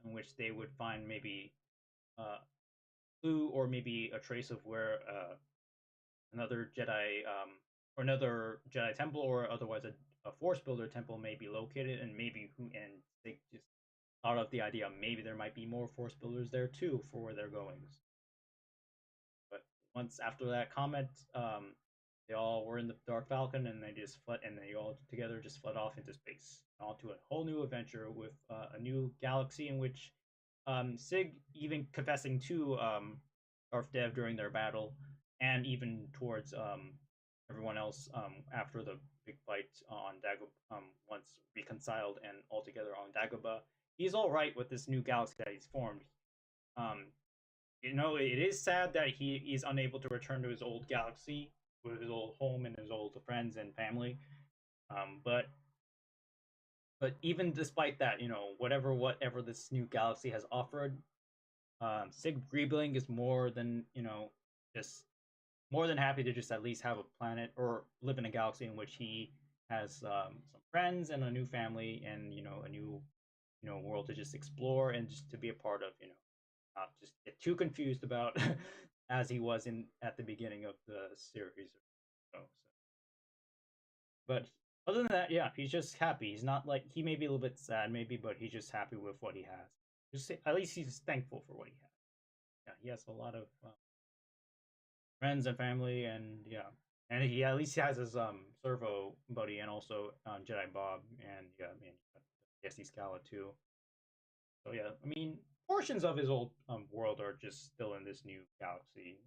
in which they would find maybe clue or maybe a trace of where another Jedi or another Jedi temple, or otherwise a Force Builder temple may be located, and maybe they just thought of the idea maybe there might be more Force Builders there too for where they're going. But once after that comment, they all were in the Dark Falcon, and they all together just fled off into space, onto a whole new adventure with a new galaxy in which Sig even confessing to Darth Dev during their battle, and even towards everyone else after the big fight on Dagobah, once reconciled and all together on Dagobah. He's all right with this new galaxy that he's formed. It is sad that he is unable to return to his old galaxy with his old home and his old friends and family. But even despite that, whatever this new galaxy has offered, Sig Greebling is more than just more than happy to just at least have a planet or live in a galaxy in which he has some friends and a new family and a new world to just explore and just to be a part of. Not just get too confused about as he was in at the beginning of the series. But other than that, yeah, he's just happy. He's not like he may be a little bit sad, maybe, but he's just happy with what he has. Just at least he's thankful for what he has. Yeah, he has a lot of friends and family, and yeah, and he at least has his servo buddy and also Jedi Bob, and yeah, I mean Yesi Scala too. So yeah, I mean portions of his old world are just still in this new galaxy.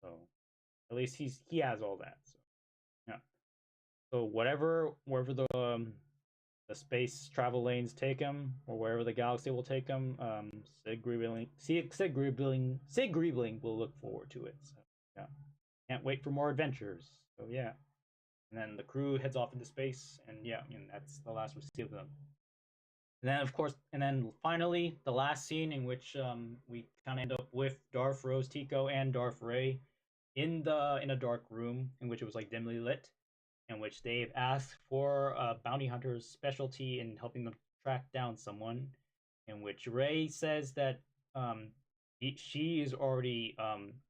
So at least he has all that. So yeah. So wherever the space travel lanes take him, or wherever the galaxy will take him, Sig Greebling will look forward to it. So yeah, can't wait for more adventures. So yeah, and then the crew heads off into space, and yeah, and that's the last we see of them. And then of course, and then finally the last scene in which we kind of end up with Darth Rose Tico and Darth Ray in a dark room in which it was like dimly lit, in which they've asked for a bounty hunter's specialty in helping them track down someone. In which Ray says that she is already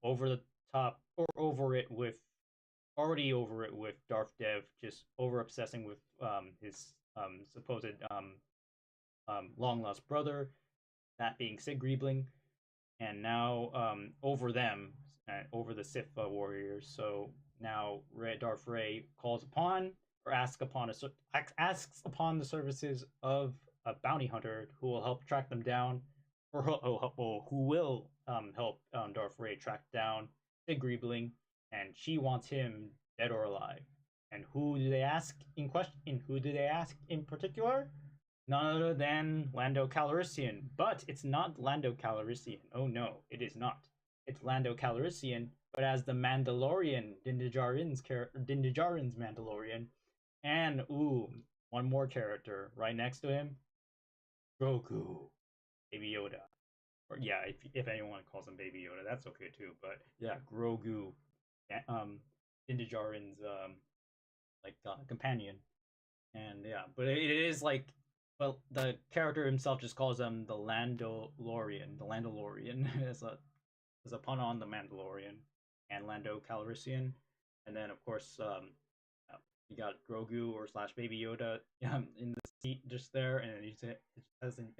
over the top or over it with Darth Dev, just over obsessing with his supposed long lost brother, that being Sig Greebling, and now over them, over the Sith warriors. So now Darth Ray calls upon or asks upon the services of a bounty hunter who will help track them down, or who will help Darth Ray track down Sig Greebling, and she wants him dead or alive. And who do they ask in question? Who do they ask in particular? None other than Lando Calrissian. But it's not Lando Calrissian. Oh no, it is not. It's Lando Calrissian, but as the Mandalorian, Din Djarin's Mandalorian. And ooh, one more character right next to him, Grogu, Baby Yoda. Or yeah, if anyone calls him Baby Yoda, that's okay too. But yeah, Grogu, Din Djarin's companion. And yeah, but it is like, well, the character himself just calls him the Landolorian. The Landolorian is a pun on the Mandalorian and Lando Calrissian. And then of course, you got Grogu or slash Baby Yoda in the seat just there, and he has an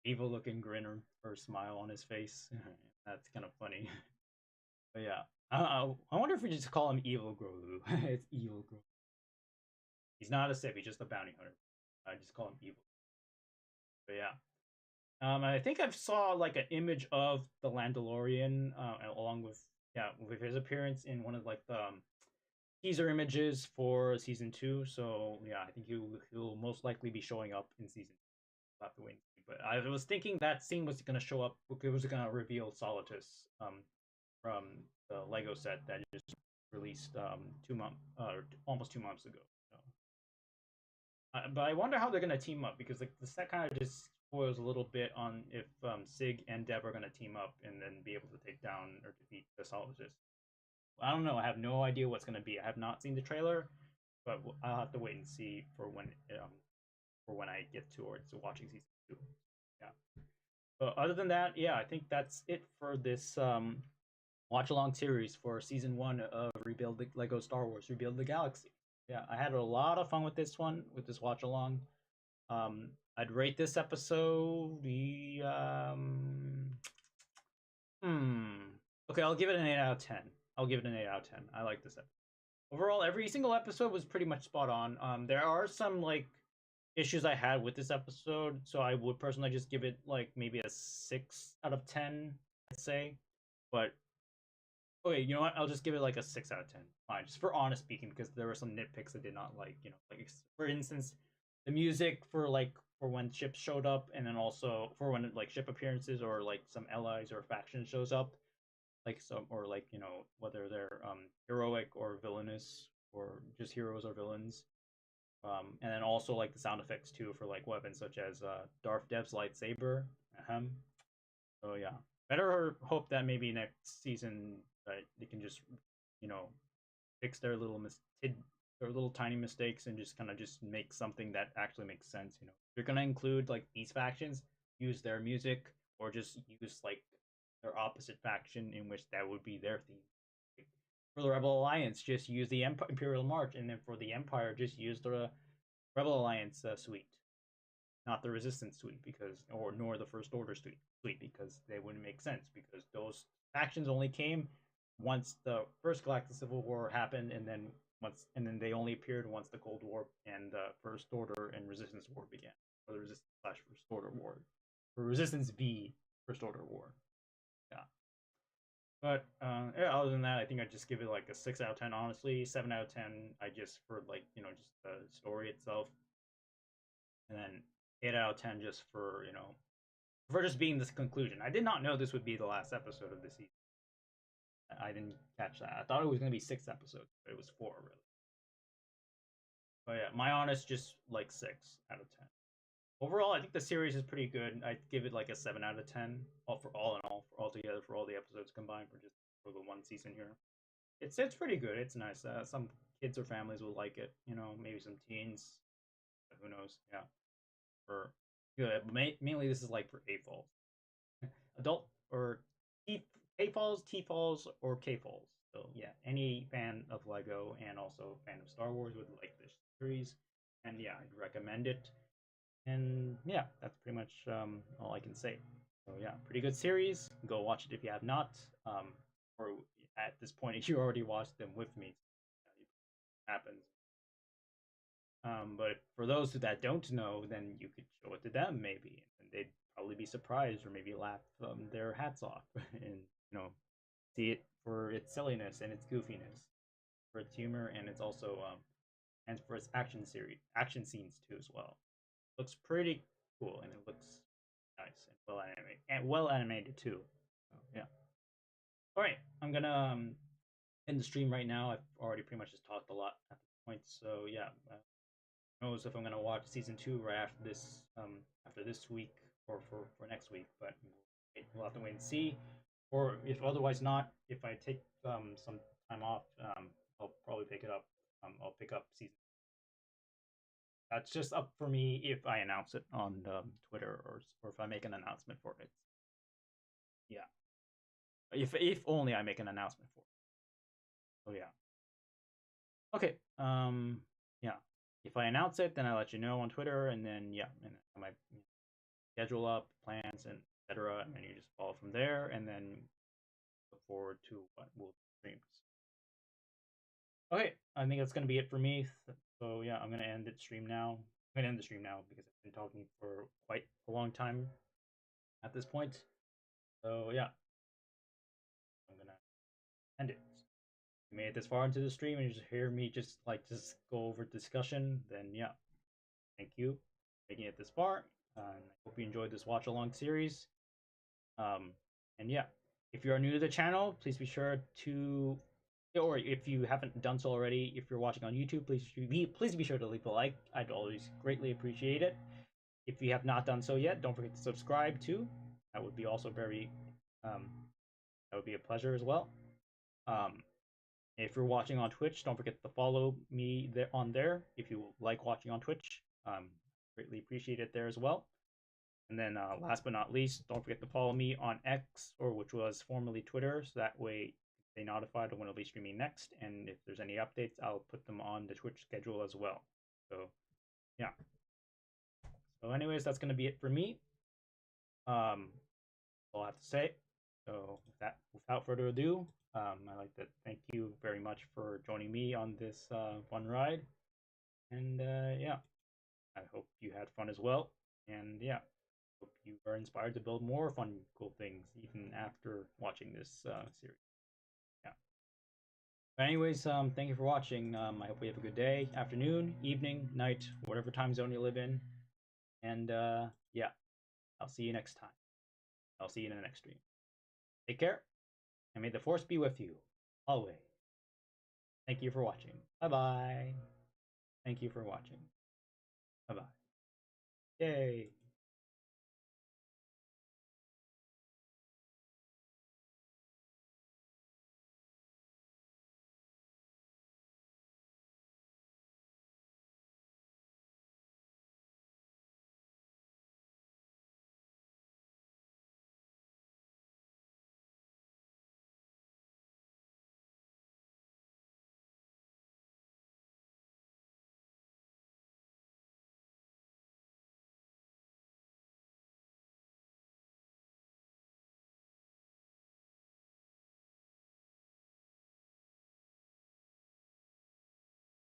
evil looking grin or smile on his face. That's kind of funny. But yeah, I wonder if we just call him Evil Grogu. It's Evil Grogu. He's not a Sith. He's just a bounty hunter. I just call him Evil. But yeah. I think I saw like an image of the Landalorian, along with his appearance in one of like the teaser images for season 2. So yeah, I think he'll most likely be showing up in season 2. We'll have to wait and see. But I was thinking that scene was gonna show up. It was gonna reveal Solitus from the Lego set that just released 2 months almost 2 months ago. So. But I wonder how they're gonna team up, because like the set kind of just spoils a little bit on if Sig and Dev are gonna team up and then be able to take down or defeat the Solstice. I don't know. I have no idea what's gonna be. I have not seen the trailer, but I'll have to wait and see for when I get towards watching season 2. Yeah. But other than that, yeah, I think that's it for this watch along series for season 1 of Rebuild the Lego Star Wars Rebuild the Galaxy. Yeah, I had a lot of fun with this one, with this watch along. I'd rate this episode the okay, I'll give it an 8 out of 10. I'll give it an 8 out of 10. I like this episode. Overall, every single episode was pretty much spot on. There are some like issues I had with this episode, so I would personally just give it like maybe a 6 out of 10, I'd say. But okay, you know what? I'll just give it like a 6 out of 10. Fine, just for honest speaking, because there were some nitpicks I did not like. Like for instance, the music for when ships showed up, and then also for when like ship appearances or like some allies or faction shows up. like some or like whether they're heroic or villainous or just heroes or villains. And then also like the sound effects too for like weapons such as Darth Dev's lightsaber. Ahem. So yeah, better hope that maybe next season they can just you know fix their their little tiny mistakes and just kind of just make something that actually makes sense. If you're gonna include like these factions, use their music or just use like their opposite faction in which that would be their theme. For the Rebel Alliance, just use the Imperial March, and then for the Empire, just use the Rebel Alliance suite, not the Resistance suite, because or nor the First Order suite because they wouldn't make sense because those factions only came once the first Galactic Civil War happened, and then they only appeared once the Cold War and the First Order and Resistance War began, or the Resistance / First Order War, or Resistance v First Order War. Yeah. But yeah, other than that, I think I'd just give it like a 6 out of 10. Honestly, 7 out of 10. I just for like just the story itself, and then 8 out of 10 just for for just being this conclusion. I did not know this would be the last episode of the season. I didn't catch that. I thought it was gonna be 6 episodes, but it was 4 really. But yeah, my honest just like 6 out of 10. Overall, I think the series is pretty good. I'd give it like a 7 out of 10. All in all, for all together, for all the episodes combined, for the one season here. It's pretty good. It's nice. Some kids or families will like it. Maybe some teens. Who knows? Yeah. For mainly this is like for AFOLs, adult or AFOLs, TFOLs, or KFOLs. So yeah, any fan of Lego and also fan of Star Wars would like this series, and yeah, I'd recommend it. And yeah, that's pretty much all I can say. So yeah, pretty good series. Go watch it if you have not. Or at this point, if you already watched them with me, it happens. But for those that don't know, then you could show it to them maybe, and they'd probably be surprised or maybe laugh their hats off, and see it for its silliness and its goofiness, for its humor, and it's also and for its action scenes too as well. Looks pretty cool, and it looks nice and well animated too. So, yeah. All right, I'm gonna end the stream right now. I've already pretty much just talked a lot at this point, so yeah. Knows if I'm gonna watch season 2 right after this week or for next week, but we'll have to wait and see. Or if otherwise not, if I take some time off, I'll probably pick it up. I'll pick up season. That's just up for me if I announce it on Twitter or if I make an announcement for it. Yeah. If only I make an announcement for it. So yeah. Okay. Yeah. If I announce it, then I let you know on Twitter, and then yeah, and I might schedule up plans and etc. And you just follow from there, and then look forward to what will streams. Okay, I think that's gonna be it for me. So yeah, I'm gonna end the stream now. I'm gonna end the stream now because I've been talking for quite a long time at this point. So yeah, I'm gonna end it. If you made it this far into the stream and you just hear me just go over discussion, then yeah, thank you for making it this far. I hope you enjoyed this watch along series. And yeah, if you are new to the channel, please be sure to, or if you haven't done so already, if you're watching on YouTube, please be sure to leave a like. I'd always greatly appreciate it. If you have not done so yet, don't forget to subscribe too. That would be also very, that would be a pleasure as well. If you're watching on Twitch, don't forget to follow me there if you like watching on Twitch. Greatly appreciate it there as well. And then last but not least, don't forget to follow me on X, or which was formerly Twitter, so that way you stay notified of when I'll be streaming next. And if there's any updates, I'll put them on the Twitch schedule as well. So yeah. So anyways, that's gonna be it for me. All I have to say. So without further ado, I'd like to thank you very much for joining me on this fun ride. And yeah, I hope you had fun as well. And yeah, hope you are inspired to build more fun, cool things even after watching this series. Yeah. But anyways, thank you for watching. I hope you have a good day, afternoon, evening, night, whatever time zone you live in. And yeah, I'll see you next time. I'll see you in the next stream. Take care, And may the force be with you, always. Thank you for watching. Bye-bye. Thank you for watching. Bye-bye. Yay.